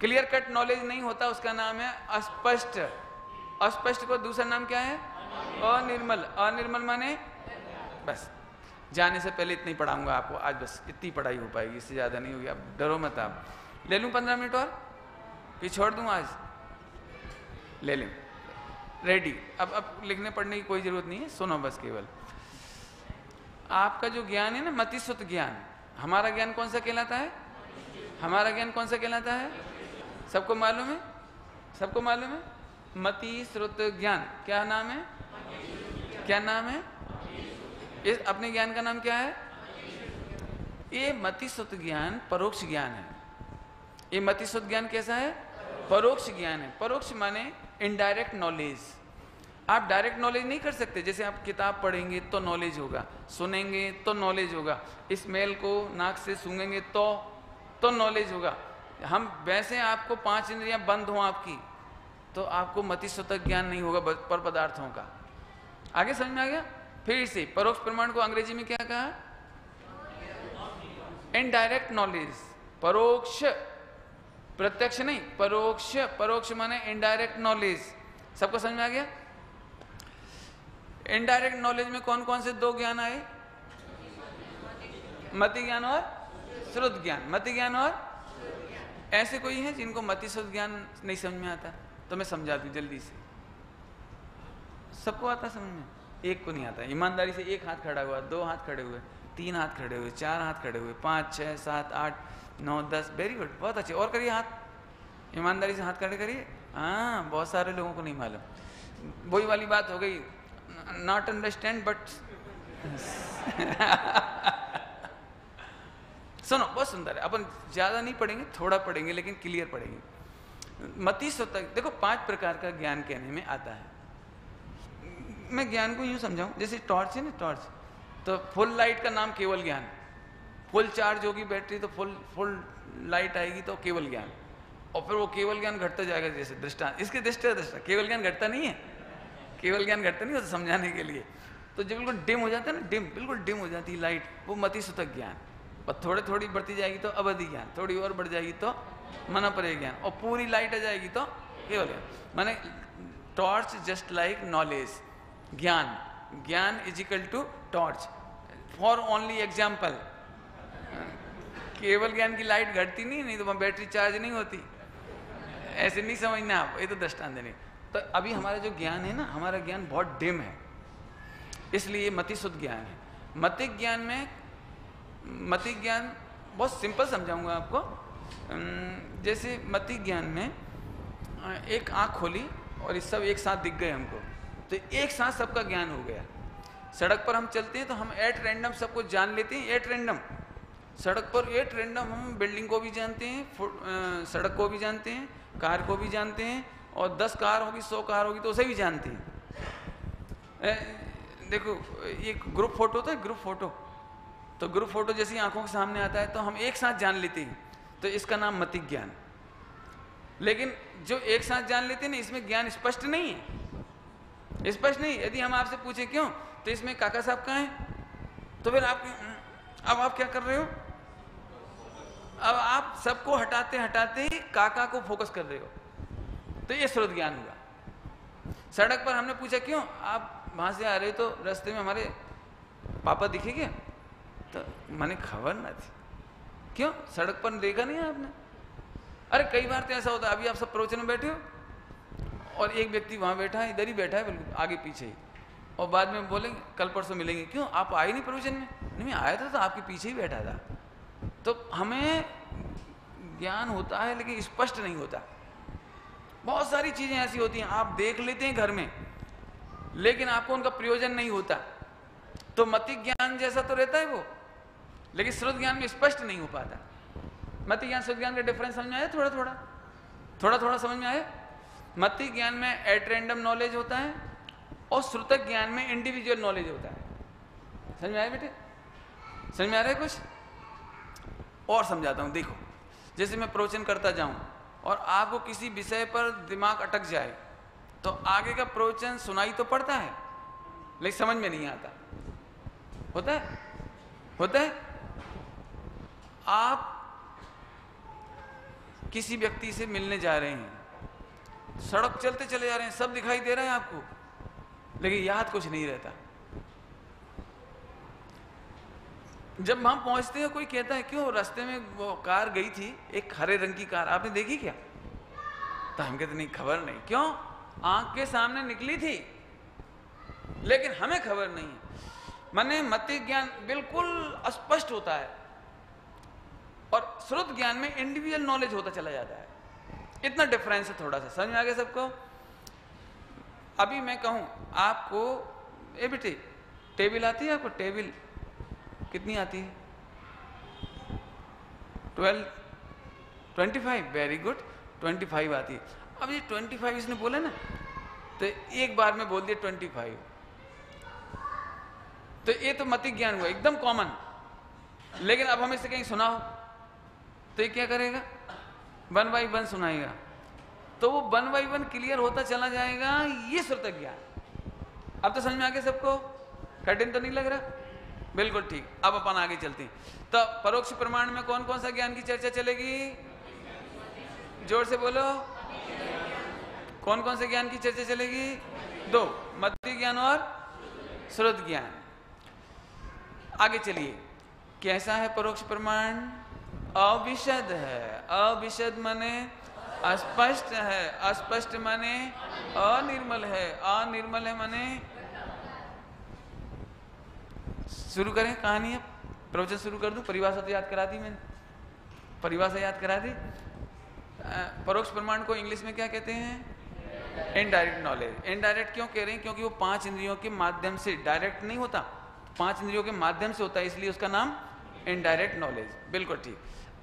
clear cut knowledge नहीं होता, उसका नाम है अस्पष्ट। अस्पष्ट को दूसरा नाम क्या है? अनिर्मल। अनिर्मल माने बस जाने से पहले इतना ही पढ़ाऊंगा आपको आज, बस इतनी पढ़ाई हो पाएगी, इससे ज़्यादा नहीं होगी, आप डरो मत। आप ले लूँ 15 मिनट और कि छोड़ दूँ आज? ले लूँ, रेडी। अब लिखने पढ़ने की कोई ज़रूरत नहीं है, सुनो बस केवल। आपका जो ज्ञान है ना, मतिश्रुत ज्ञान, हमारा ज्ञान कौन सा कहलाता है? हमारा ज्ञान कौन सा कहलाता है? सबको मालूम है? सबको मालूम है? मति श्रुत ज्ञान क्या नाम है? क्या नाम है? इस अपने ज्ञान का नाम क्या है? ये मति श्रुत ज्ञान परोक्ष ज्ञान है। ये मति श्रुत ज्ञान कैसा है? परोक्ष ज्ञान है। परोक्ष माने इनडायरेक्ट नॉलेज। आप डायरेक्ट नॉलेज नहीं कर सकते, जैसे आप किताब पढ़ेंगे तो नॉलेज होगा, सुनेंगे तो नॉलेज होगा, स्मेल को नाक से सूंघेंगे तो नॉलेज होगा। हम वैसे आपको 5 इंद्रियां बंद हों आपकी, तो आपको मतिश्रुत ज्ञान नहीं होगा पर पदार्थों का। आगे समझ में आ गया? फिर से परोक्ष प्रमाण को अंग्रेजी में क्या कहा? Indirect knowledge. परोक्ष, प्रत्यक्ष नहीं, परोक्ष। परोक्ष माने इनडायरेक्ट नॉलेज। सबको समझ में आ गया? इनडायरेक्ट नॉलेज में कौन कौन से 2 ज्ञान आए? मति ज्ञान और श्रुत ज्ञान। मति ज्ञान और ऐसे कोई है जिनको मति श्रुत ज्ञान नहीं समझ में आता? तो मैं समझा दूं जल्दी से। सबको आता समझ में? एक को नहीं आता। ईमानदारी से एक हाथ खड़ा हुआ, 2 हाथ खड़े हुए, 3 हाथ खड़े हुए, 4 हाथ खड़े हुए, 5, 6, 7, 8, 9, 10। वेरी गुड, बहुत अच्छे। और करिए हाथ, ईमानदारी से हाथ खड़े करिए। हाँ, बहुत सारे लोगों को नहीं मालूम। वही वाली बात हो गई, नॉट अंडरस्टैंड बट सुनो, बहुत सुंदर है। अपन ज्यादा नहीं पढ़ेंगे, थोड़ा पढ़ेंगे, लेकिन क्लियर पढ़ेंगे। मति श्रुत, देखो 5 प्रकार का ज्ञान कहने में आता है। मैं ज्ञान को यूं समझाऊं, जैसे टॉर्च है ना, टॉर्च तो फुल लाइट का नाम केवल ज्ञान। फुल चार्ज होगी बैटरी तो फुल लाइट आएगी तो केवल ज्ञान। और फिर वो केवल ज्ञान घटता जाएगा, जैसे दृष्टांत, इसके दृष्टा केवल ज्ञान घटता नहीं है। केवल ज्ञान घटता नहीं होता समझाने के लिए। तो जब बिल्कुल डिम हो जाता है ना, डिम, बिल्कुल डिम हो जाती है लाइट, वो मतिश्रुत ज्ञान। और थोड़ी थोड़ी बढ़ती जाएगी तो अवधि ज्ञान, थोड़ी और बढ़ जाएगी तो मनोपरि ज्ञान, और पूरी लाइट आ जाएगी तो केवल ज्ञान। माने टॉर्च जस्ट लाइक नॉलेज। ज्ञान, ज्ञान is equal to torch. For only example, केवल ज्ञान की लाइट घटती नहीं तो वहाँ बैटरी चार्ज नहीं होती। ऐसे नहीं समझना आप, ये तो दृष्टांत देने। तो अभी हमारा जो ज्ञान है ना, हमारा ज्ञान बहुत डिम है, इसलिए मतिश्रुत ज्ञान है। मति ज्ञान में, मति ज्ञान बहुत सिंपल समझाऊंगा आपको। जैसे मति ज्ञान में एक आँख खोली और ये सब एक साथ दिख गए हमको, तो एक साथ सबका ज्ञान हो गया। सड़क पर हम चलते हैं तो हम एट रैंडम सब कुछ जान लेते हैं, एट रैंडम। सड़क पर एट रैंडम हम बिल्डिंग को भी जानते हैं, सड़क को भी जानते हैं, कार को भी जानते हैं, और 10 कार होगी, 100 कार होगी तो उसे भी जानते हैं। देखो ये ग्रुप फोटो होता है, ग्रुप फोटो, तो ग्रुप फोटो जैसी आंखों के सामने आता है तो हम एक साथ जान लेते हैं, तो इसका नाम मति ज्ञान। लेकिन जो एक साथ जान लेते हैं ना, इसमें ज्ञान स्पष्ट नहीं है, स्पष्ट नहीं। यदि हम आपसे पूछे क्यों, तो इसमें काका साहब कहाँ हैं, तो फिर आप अब आप क्या कर रहे हो? अब आप सबको हटाते हटाते ही काका को फोकस कर रहे हो, तो ये श्रुत ज्ञान हुआ। सड़क पर हमने पूछा क्यों, आप वहां से आ रहे हो तो रास्ते में हमारे पापा दिखे क्या, तो मैंने खबर ना थी। क्यों? सड़क पर देखा नहीं है आपने? अरे कई बार तो ऐसा होता है, अभी आप सब प्रवचन में बैठे हो और एक व्यक्ति वहां बैठा है, इधर ही बैठा है, बिल्कुल आगे पीछे ही, और बाद में बोलेंगे कल परसों मिलेंगे। क्यों? आप आए नहीं प्रवचन में? नहीं, मैं आया था तो आपके पीछे ही बैठा था। तो हमें ज्ञान होता है लेकिन स्पष्ट नहीं होता। बहुत सारी चीजें ऐसी होती हैं आप देख लेते हैं घर में, लेकिन आपको उनका प्रयोजन नहीं होता। तो मति ज्ञान जैसा तो रहता है वो, लेकिन श्रुत ज्ञान में स्पष्ट नहीं हो पाता। मति ज्ञान श्रुत ज्ञान का डिफरेंस समझ में आया? थोड़ा थोड़ा समझ में आया? मति ज्ञान में एट रैंडम नॉलेज होता है और श्रुतक ज्ञान में इंडिविजुअल नॉलेज होता है। समझ में आया बेटे? समझ में आ रहा है कुछ? और समझाता हूं, देखो। जैसे मैं प्रवचन करता जाऊं और आपको किसी विषय पर दिमाग अटक जाए तो आगे का प्रवचन सुनाई तो पड़ता है लेकिन समझ में नहीं आता, होता है? होता है? आप किसी व्यक्ति से मिलने जा रहे हैं, सड़क चलते चले जा रहे हैं, सब दिखाई दे रहा है आपको, लेकिन याद कुछ नहीं रहता। जब वहां पहुंचते हैं कोई कहता है क्यों रास्ते में वो कार गई थी, एक हरे रंग की कार, आपने देखी क्या? तो हम कहते नहीं, खबर नहीं। क्यों? आंख के सामने निकली थी लेकिन हमें खबर नहीं है। माने मति ज्ञान बिल्कुल अस्पष्ट होता है और श्रुत ज्ञान में इंडिविजुअल नॉलेज होता चला जाता है। इतना डिफरेंस है, थोड़ा सा समझ में आ गया सबको? अभी मैं कहूं आपको, ए बेटे टेबल आती है आपको? टेबल कितनी आती है? 12, 25, वेरी गुड, 25 आती है। अब ये 25 इसने बोला ना, तो एक बार में बोल दिया 25, तो ये तो मति ज्ञान हुआ एकदम कॉमन। लेकिन अब हम इसे कहीं सुनाओ तो ये क्या करेगा? 1 by 1 सुनाएगा, तो वो 1 by 1 क्लियर होता चला जाएगा। ये श्रुत ज्ञान। अब तो समझ में आ गया सबको? कठिन तो नहीं लग रहा? बिल्कुल ठीक। अब अपन आगे चलते हैं। तो परोक्ष प्रमाण में कौन कौन सा ज्ञान की चर्चा चलेगी? जोर से बोलो। कौन कौन से ज्ञान की चर्चा चलेगी? 2, मति ज्ञान और श्रुत ज्ञान। आगे चलिए, कैसा है परोक्ष प्रमाण? अविशद है। अविशद माने अस्पष्ट है, अस्पष्ट माने अनिर्मल है, अनिर्मल है माने। शुरू करें कहानी? अब प्रवचन शुरू कर दूं? परिभाषा तो याद करा दी मैंने, परिभाषा याद करा दी। परोक्ष प्रमाण को इंग्लिश में क्या कहते हैं? Indirect knowledge. इनडायरेक्ट क्यों कह रहे हैं? क्योंकि वो 5 इंद्रियों के माध्यम से, डायरेक्ट नहीं होता, 5 इंद्रियों के माध्यम से होता है, इसलिए उसका नाम इनडायरेक्ट नॉलेज। बिल्कुल ठीक।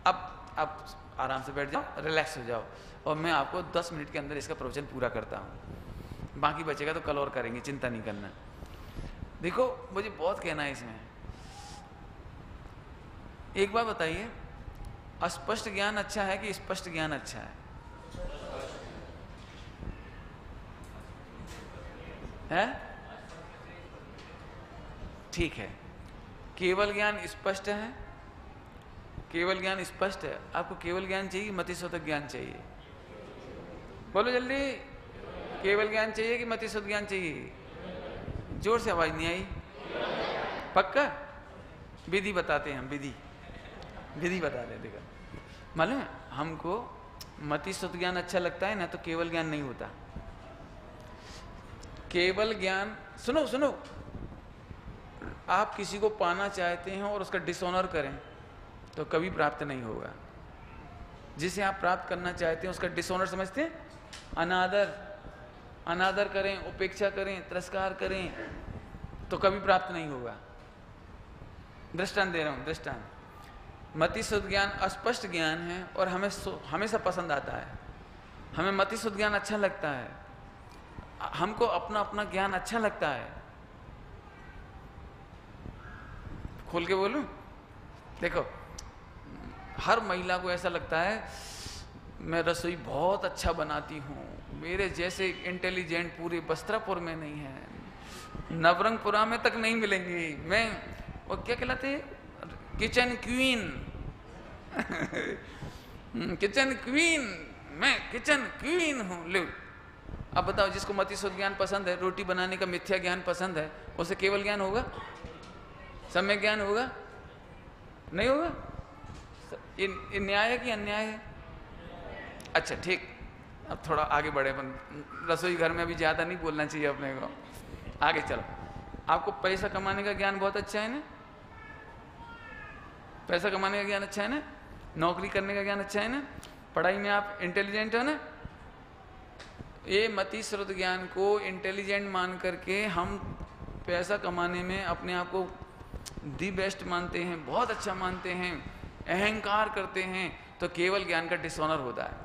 अब आराम से बैठ जाओ, रिलैक्स हो जाओ, और मैं आपको 10 मिनट के अंदर इसका प्रवचन पूरा करता हूँ। बाकी बचेगा तो कल और करेंगे, चिंता नहीं करना। देखो मुझे बहुत कहना है इसमें। एक बात बताइए, अस्पष्ट ज्ञान अच्छा है कि स्पष्ट ज्ञान अच्छा है? है? ठीक है। केवल ज्ञान स्पष्ट है, केवल ज्ञान स्पष्ट है। आपको केवल ज्ञान चाहिए कि मतिशोधक ज्ञान चाहिए? बोलो जल्दी। केवल ज्ञान चाहिए कि मतिशोधक ज्ञान चाहिए? जोर से आवाज नहीं आई। पक्का? विधि बताते हैं हम, विधि विधि बताते हैं। देखो मालूम है हमको, मतिशोधक ज्ञान अच्छा लगता है ना, तो केवल ज्ञान नहीं होता। केवल ज्ञान, सुनो सुनो, आप किसी को पाना चाहते हैं और उसका डिसऑनर करें तो कभी प्राप्त नहीं होगा। जिसे आप प्राप्त करना चाहते हैं उसका डिसऑनर समझते हैं? अनादर, अनादर करें, उपेक्षा करें, तिरस्कार करें तो कभी प्राप्त नहीं होगा। दृष्टांत दे रहा हूं, दृष्टांत। मतिशुद्ध ज्ञान अस्पष्ट ज्ञान है और हमें हमेशा पसंद आता है। हमें मतिशुद्ध ज्ञान अच्छा लगता है, हमको अपना अपना ज्ञान अच्छा लगता है। खोल के बोलूं? देखो, हर महिला को ऐसा लगता है मैं रसोई बहुत अच्छा बनाती हूँ, मेरे जैसे इंटेलिजेंट पूरे वस्त्रापुर में नहीं है, नवरंगपुरा में तक नहीं मिलेंगे। मैं वो क्या कहलाते, किचन क्वीन किचन क्वीन, मैं किचन क्वीन हूँ। लो अब बताओ, जिसको मतिशुद्ध ज्ञान पसंद है, रोटी बनाने का मिथ्या ज्ञान पसंद है, उसे केवल ज्ञान होगा? सम्यक ज्ञान होगा? नहीं होगा। ये न्याय है कि अन्याय है? अच्छा ठीक, अब थोड़ा आगे बढ़े। रसोई घर में अभी ज्यादा नहीं बोलना चाहिए अपने को, आगे चलो। आपको पैसा कमाने का ज्ञान बहुत अच्छा है ना? पैसा कमाने का ज्ञान अच्छा है ना? नौकरी करने का ज्ञान अच्छा है ना? पढ़ाई में आप इंटेलिजेंट हो ना? ये मतिश्रुत ज्ञान को इंटेलिजेंट मान करके हम पैसा कमाने में अपने आप को दी बेस्ट मानते हैं, बहुत अच्छा मानते हैं, अहंकार करते हैं, तो केवल ज्ञान का डिसऑनर होता है।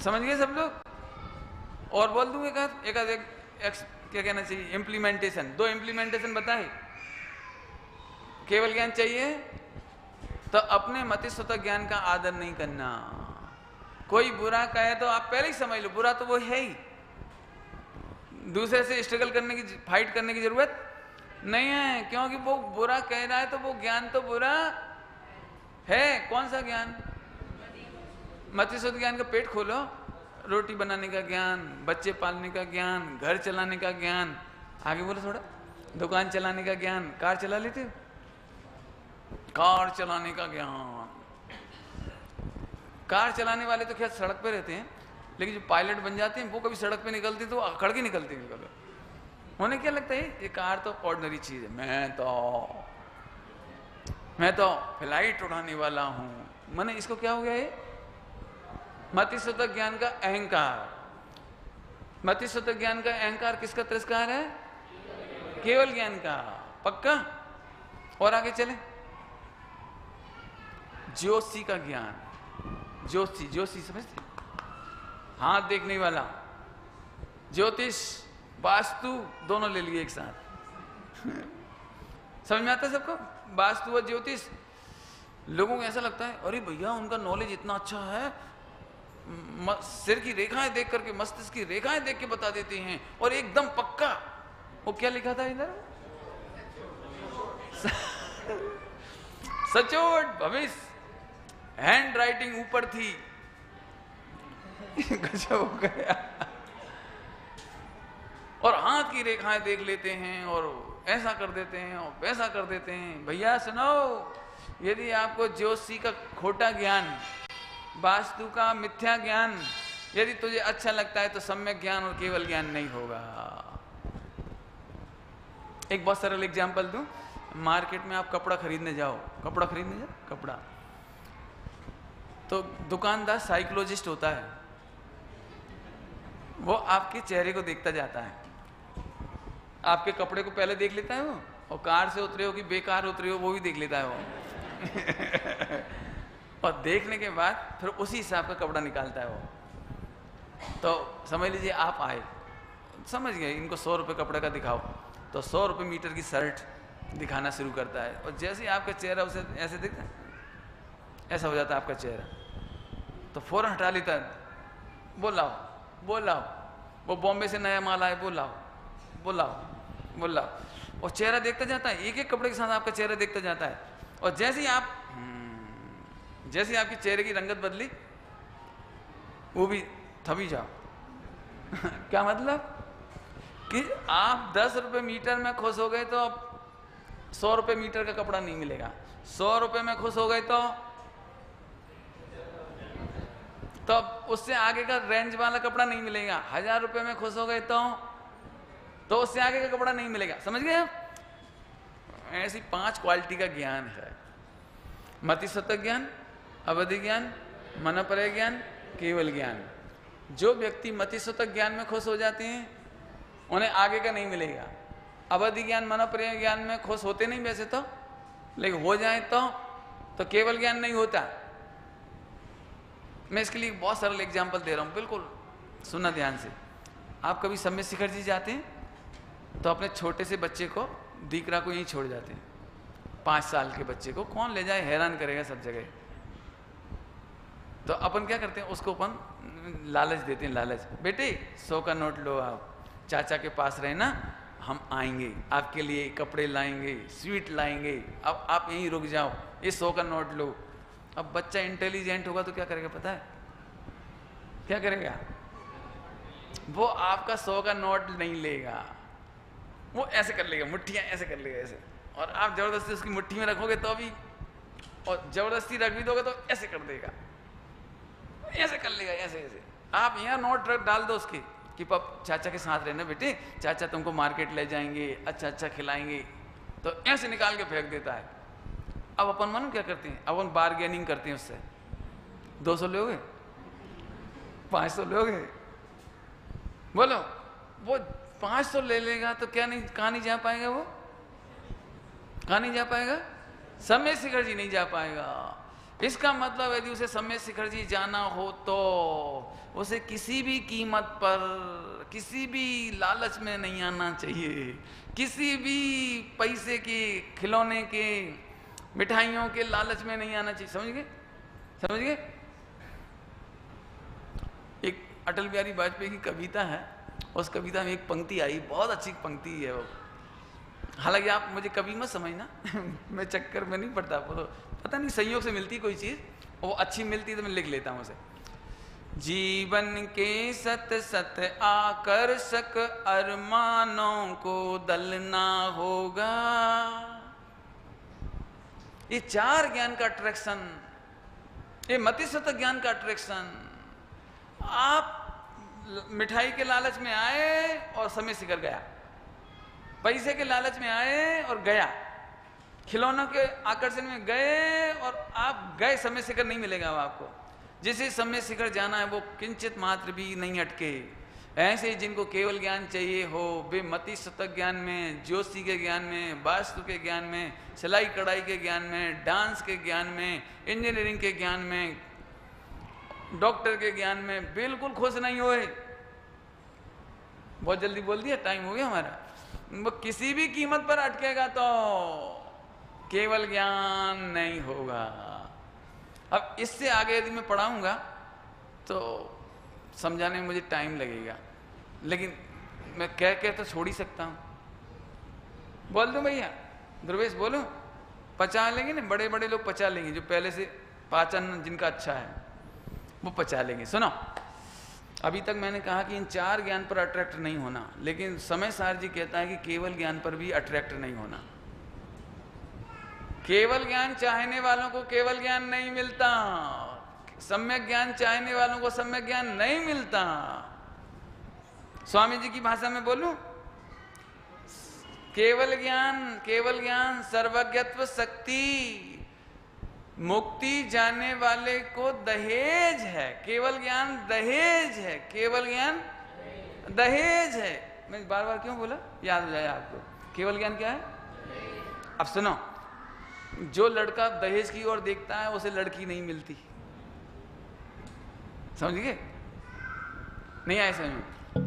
समझ गए सब लोग? और बोल दूं एक क्या कहना चाहिए, इम्प्लीमेंटेशन। 2 इम्प्लीमेंटेशन बताए। केवल ज्ञान चाहिए तो अपने मतिशुद्ध ज्ञान का आदर नहीं करना। कोई बुरा कहे तो आप पहले ही समझ लो बुरा तो वो है ही, दूसरे से स्ट्रगल करने की, फाइट करने की जरूरत नहीं है, क्योंकि वो बुरा कह रहा है तो वो ज्ञान तो बुरा है। कौन सा ज्ञान? मति शुद्ध ज्ञान का पेट खोलो, रोटी बनाने का ज्ञान, बच्चे पालने का ज्ञान, घर चलाने का ज्ञान, आगे बोलो थोड़ा, दुकान चलाने का ज्ञान। कार चला लेते हो? कार चलाने का ज्ञान। कार चलाने वाले तो खैर सड़क पे रहते हैं, लेकिन जो पायलट बन जाते हैं वो कभी सड़क पे निकलते तो अकड़ के निकलते हैं कभी। उन्हें क्या लगता है ये कार तो ऑर्डिनरी चीज है, मैं तो फ्लाइट उड़ाने वाला हूं। माने इसको क्या हो गया? ये मति शुद्ध ज्ञान का अहंकार। मति शुद्ध ज्ञान का अहंकार किसका तिरस्कार है? केवल ज्ञान का। पक्का? और आगे चले, ज्योतिषी का ज्ञान। ज्योतिषी समझते? हाथ देखने वाला। ज्योतिष वास्तु दोनों ले लिए एक साथ। समझ में आता है सबको? वास्तु और ज्योतिष। लोगों को ऐसा लगता है अरे भैया उनका नॉलेज इतना अच्छा है, सिर की रेखाएं देख करके, मस्तिष्क की रेखाएं देख के बता देते हैं, और एकदम पक्का। वो क्या लिखा था इधर? सचोट भविष्य, हैंड राइटिंग ऊपर थी। गजब हो गया। और हाथ की रेखाएं देख लेते हैं और ऐसा कर देते हैं और वैसा कर देते हैं। भैया सुनो, यदि आपको ज्योतिषी का खोटा ज्ञान, वास्तु का मिथ्या ज्ञान यदि तुझे अच्छा लगता है तो सम्यक ज्ञान और केवल ज्ञान नहीं होगा। एक बहुत सरल एग्जांपल दूं। मार्केट में आप कपड़ा खरीदने जाओ, कपड़ा, तो दुकानदार साइकोलॉजिस्ट होता है। वो आपके चेहरे को देखता जाता है, आपके कपड़े को पहले देख लेता है वो, और कार से उतरे हो कि बेकार उतरे हो वो भी देख लेता है वो। और देखने के बाद फिर उसी हिसाब का कपड़ा निकालता है वो। तो समझ लीजिए आप आए, समझ गए इनको 100 रुपये कपड़े का दिखाओ, तो 100 रुपये मीटर की शर्ट दिखाना शुरू करता है। और जैसे ही आपका चेहरा उसे ऐसे दिखता है, ऐसा हो जाता है आपका चेहरा, तो फौरन हटा लेता है। वो लाओ, वो बॉम्बे से नया माल आए, वो लाओ। और चेहरा देखता जाता है, एक एक कपड़े के साथ आपका चेहरा देखता जाता है। और जैसे ही आपके चेहरे की रंगत बदली, वो भी थमी जाओ। क्या मतलब? कि आप 10 रुपये मीटर में खुश हो गए तो अब 100 रुपये मीटर का कपड़ा नहीं मिलेगा। 100 रुपये में खुश हो गए तो उससे आगे का रेंज वाला कपड़ा नहीं मिलेगा। 1000 रुपये में खुश हो गए तो उससे आगे का कपड़ा नहीं मिलेगा। समझ गए आप? ऐसी 5 क्वालिटी का ज्ञान है। मति शुद्ध ज्ञान, अवधि ज्ञान, मनोपरय ज्ञान, केवल ज्ञान। जो व्यक्ति मति शुद्ध ज्ञान में खुश हो जाते हैं उन्हें आगे का नहीं मिलेगा। अवधि ज्ञान, मनोपरय ज्ञान में खुश होते नहीं वैसे तो, लेकिन हो जाए तो केवल ज्ञान नहीं होता। मैं इसके लिए बहुत सरल एग्जांपल दे रहा हूं, बिल्कुल सुनना ध्यान से। आप कभी सम्य शिखर जी जाते हैं तो अपने छोटे से बच्चे को, दीकरा को यहीं छोड़ जाते हैं। 5 साल के बच्चे को कौन ले जाए, हैरान करेगा सब जगह। तो अपन क्या करते हैं, उसको अपन लालच देते हैं। लालच, बेटे 100 का नोट लो, आप चाचा के पास रहे ना, हम आएंगे आपके लिए, कपड़े लाएंगे, स्वीट लाएंगे, अब आप यहीं रुक जाओ, ये 100 का नोट लो। अब बच्चा इंटेलिजेंट होगा तो क्या करेगा पता है? क्या करेगा? वो आपका 100 का नोट नहीं लेगा, वो ऐसे कर लेगा, मुट्ठियां ऐसे कर लेगा ऐसे। और आप जबरदस्ती उसकी मुट्ठी में रखोगे तो भी, और जबरदस्ती रख भी दोगे तो ऐसे कर देगा, ऐसे कर लेगा, ऐसे। आप यहाँ नोट डाल दो उसके कि पाप चाचा के साथ रहना बेटे, चाचा तुमको मार्केट ले जाएंगे, अच्छा खिलाएंगे, तो ऐसे निकाल के फेंक देता है। अब अपन मालूम क्या करते हैं, अपन बार्गेनिंग करते हैं उससे। 200 लोगे, 500 लोगे, बोलो। वो 500 ले लेगा तो क्या नहीं, कहाँ नहीं जा पाएगा वो? कहाँ नहीं जा पाएगा? सम्य शिखर जी नहीं जा पाएगा। इसका मतलब यदि उसे सम्य शिखर जी जाना हो तो उसे किसी भी कीमत पर, किसी भी लालच में नहीं आना चाहिए, किसी भी पैसे के, खिलौने के, मिठाइयों के लालच में नहीं आना चाहिए। समझ गए? एक अटल बिहारी वाजपेयी की कविता है, उस कविता में एक पंक्ति आई, बहुत अच्छी पंक्ति है वो। हालांकि आप मुझे कभी मत समझना मैं चक्कर में नहीं पड़ता, पता नहीं संयोग से मिलती कोई चीज़, वो अच्छी मिलती तो मैं लिख लेता हूँ उसे। जीवन के सत सत आकर्षक अरमानों को दलना होगा। ये 4 ज्ञान का अट्रैक्शन, ये मतिसत ज्ञान का अट्रैक्शन। आप मिठाई के लालच में आए और समय सिकर गया, पैसे के लालच में आए और गया, खिलौनों के आकर्षण में गए और आप गए, समय शिखर नहीं मिलेगा वो आपको। जिसे समय शिखर जाना है वो किंचित मात्र भी नहीं अटके। ऐसे जिनको केवल ज्ञान चाहिए हो, वे मति शतक ज्ञान में, ज्योतिषी के ज्ञान में, वास्तु के ज्ञान में, सिलाई कढ़ाई के ज्ञान में, डांस के ज्ञान में, इंजीनियरिंग के ज्ञान में, डॉक्टर के ज्ञान में बिल्कुल खुश नहीं होए। बहुत जल्दी बोल दिया, टाइम हो गया हमारा। वो किसी भी कीमत पर अटकेगा तो केवल ज्ञान नहीं होगा। अब इससे आगे यदि मैं पढ़ाऊंगा तो समझाने में मुझे टाइम लगेगा, लेकिन मैं कह तो छोड़ ही सकता हूं। बोल दूं भैया, ध्रुवेश बोलूं? पचा लेंगे ना, बड़े बड़े लोग पचा लेंगे, जो पहले से पाचन जिनका अच्छा है वो पचा लेंगे। सुनो, अभी तक मैंने कहा कि इन 4 ज्ञान पर अट्रैक्ट नहीं होना, लेकिन समय सार जी कहता है कि केवल ज्ञान पर भी अट्रैक्ट नहीं होना। केवल ज्ञान चाहने वालों को केवल ज्ञान नहीं मिलता, सम्यक ज्ञान चाहने वालों को सम्यक ज्ञान नहीं मिलता। स्वामी जी की भाषा में बोलूं, केवल ज्ञान सर्वज्ञत्व शक्ति मुक्ति जाने वाले को दहेज है। केवल ज्ञान दहेज है, केवल ज्ञान दहेज है। मैं बार बार क्यों बोला, याद हो जाए आपको। केवल ज्ञान क्या है? अब सुनो, जो लड़का दहेज की ओर देखता है उसे लड़की नहीं मिलती। समझ गए? नहीं आए समझ?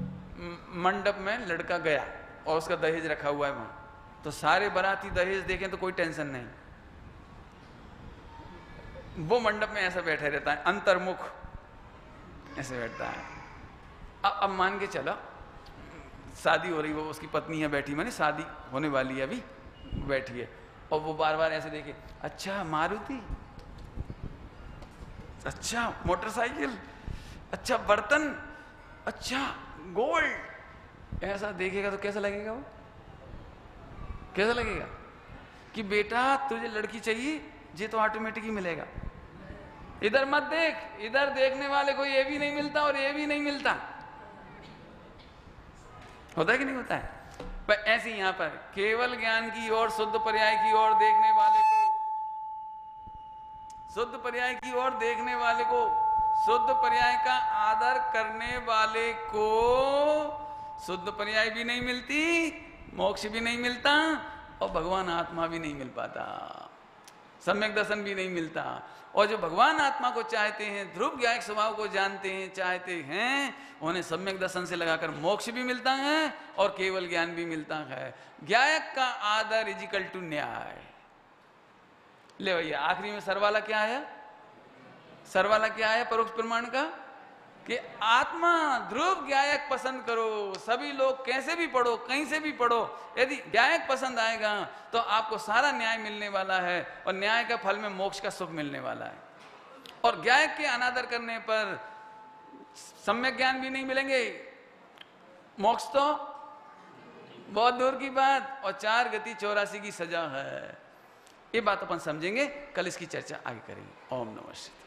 मंडप में लड़का गया और उसका दहेज रखा हुआ है वहां, तो सारे बाराती दहेज देखें तो कोई टेंशन नहीं, वो मंडप में ऐसा बैठे रहता है, अंतर्मुख ऐसे बैठता है। अब मान के चला शादी हो रही, वो उसकी पत्नी है बैठी, मैंने शादी होने वाली है अभी, बैठी है, और वो बार बार ऐसे देखे, अच्छा मारुति, अच्छा मोटरसाइकिल, अच्छा बर्तन, अच्छा गोल्ड, ऐसा देखेगा तो कैसा लगेगा वो? कैसा लगेगा कि बेटा तुझे लड़की चाहिए, ये तो ऑटोमेटिक ही मिलेगा। इधर मत देख, इधर देखने वाले को ये भी नहीं मिलता और ये भी नहीं मिलता। होता है कि नहीं होता है? पर ऐसे यहां पर केवल ज्ञान की ओर, शुद्ध पर्याय की ओर देखने वाले को, शुद्ध पर्याय की ओर देखने वाले को, शुद्ध पर्याय का आदर करने वाले को शुद्ध पर्याय भी नहीं मिलती, मोक्ष भी नहीं मिलता और भगवान आत्मा भी नहीं मिल पाता, सम्यक दर्शन भी नहीं मिलता। और जो भगवान आत्मा को चाहते हैं, ध्रुव ज्ञायक स्वभाव को जानते हैं, चाहते हैं, उन्हें सम्यक दर्शन से लगाकर मोक्ष भी मिलता है और केवल ज्ञान भी मिलता है। ज्ञायक का आदर इजिकल टू न्याय। ले भैया, आखिरी में सरवाला क्या है? सरवाला क्या है परोक्ष प्रमाण का? कि आत्मा ध्रुव ज्ञायक पसंद करो। सभी लोग कैसे भी पढ़ो, कहीं से भी पढ़ो, यदि ज्ञायक पसंद आएगा तो आपको सारा न्याय मिलने वाला है और न्याय का फल में मोक्ष का सुख मिलने वाला है। और ज्ञायक के अनादर करने पर सम्यक ज्ञान भी नहीं मिलेंगे, मोक्ष तो बहुत दूर की बात, और 4 गति 84 की सजा है। ये बात अपन समझेंगे, कल इसकी चर्चा आगे करेंगे। ओम नमः शिवाय।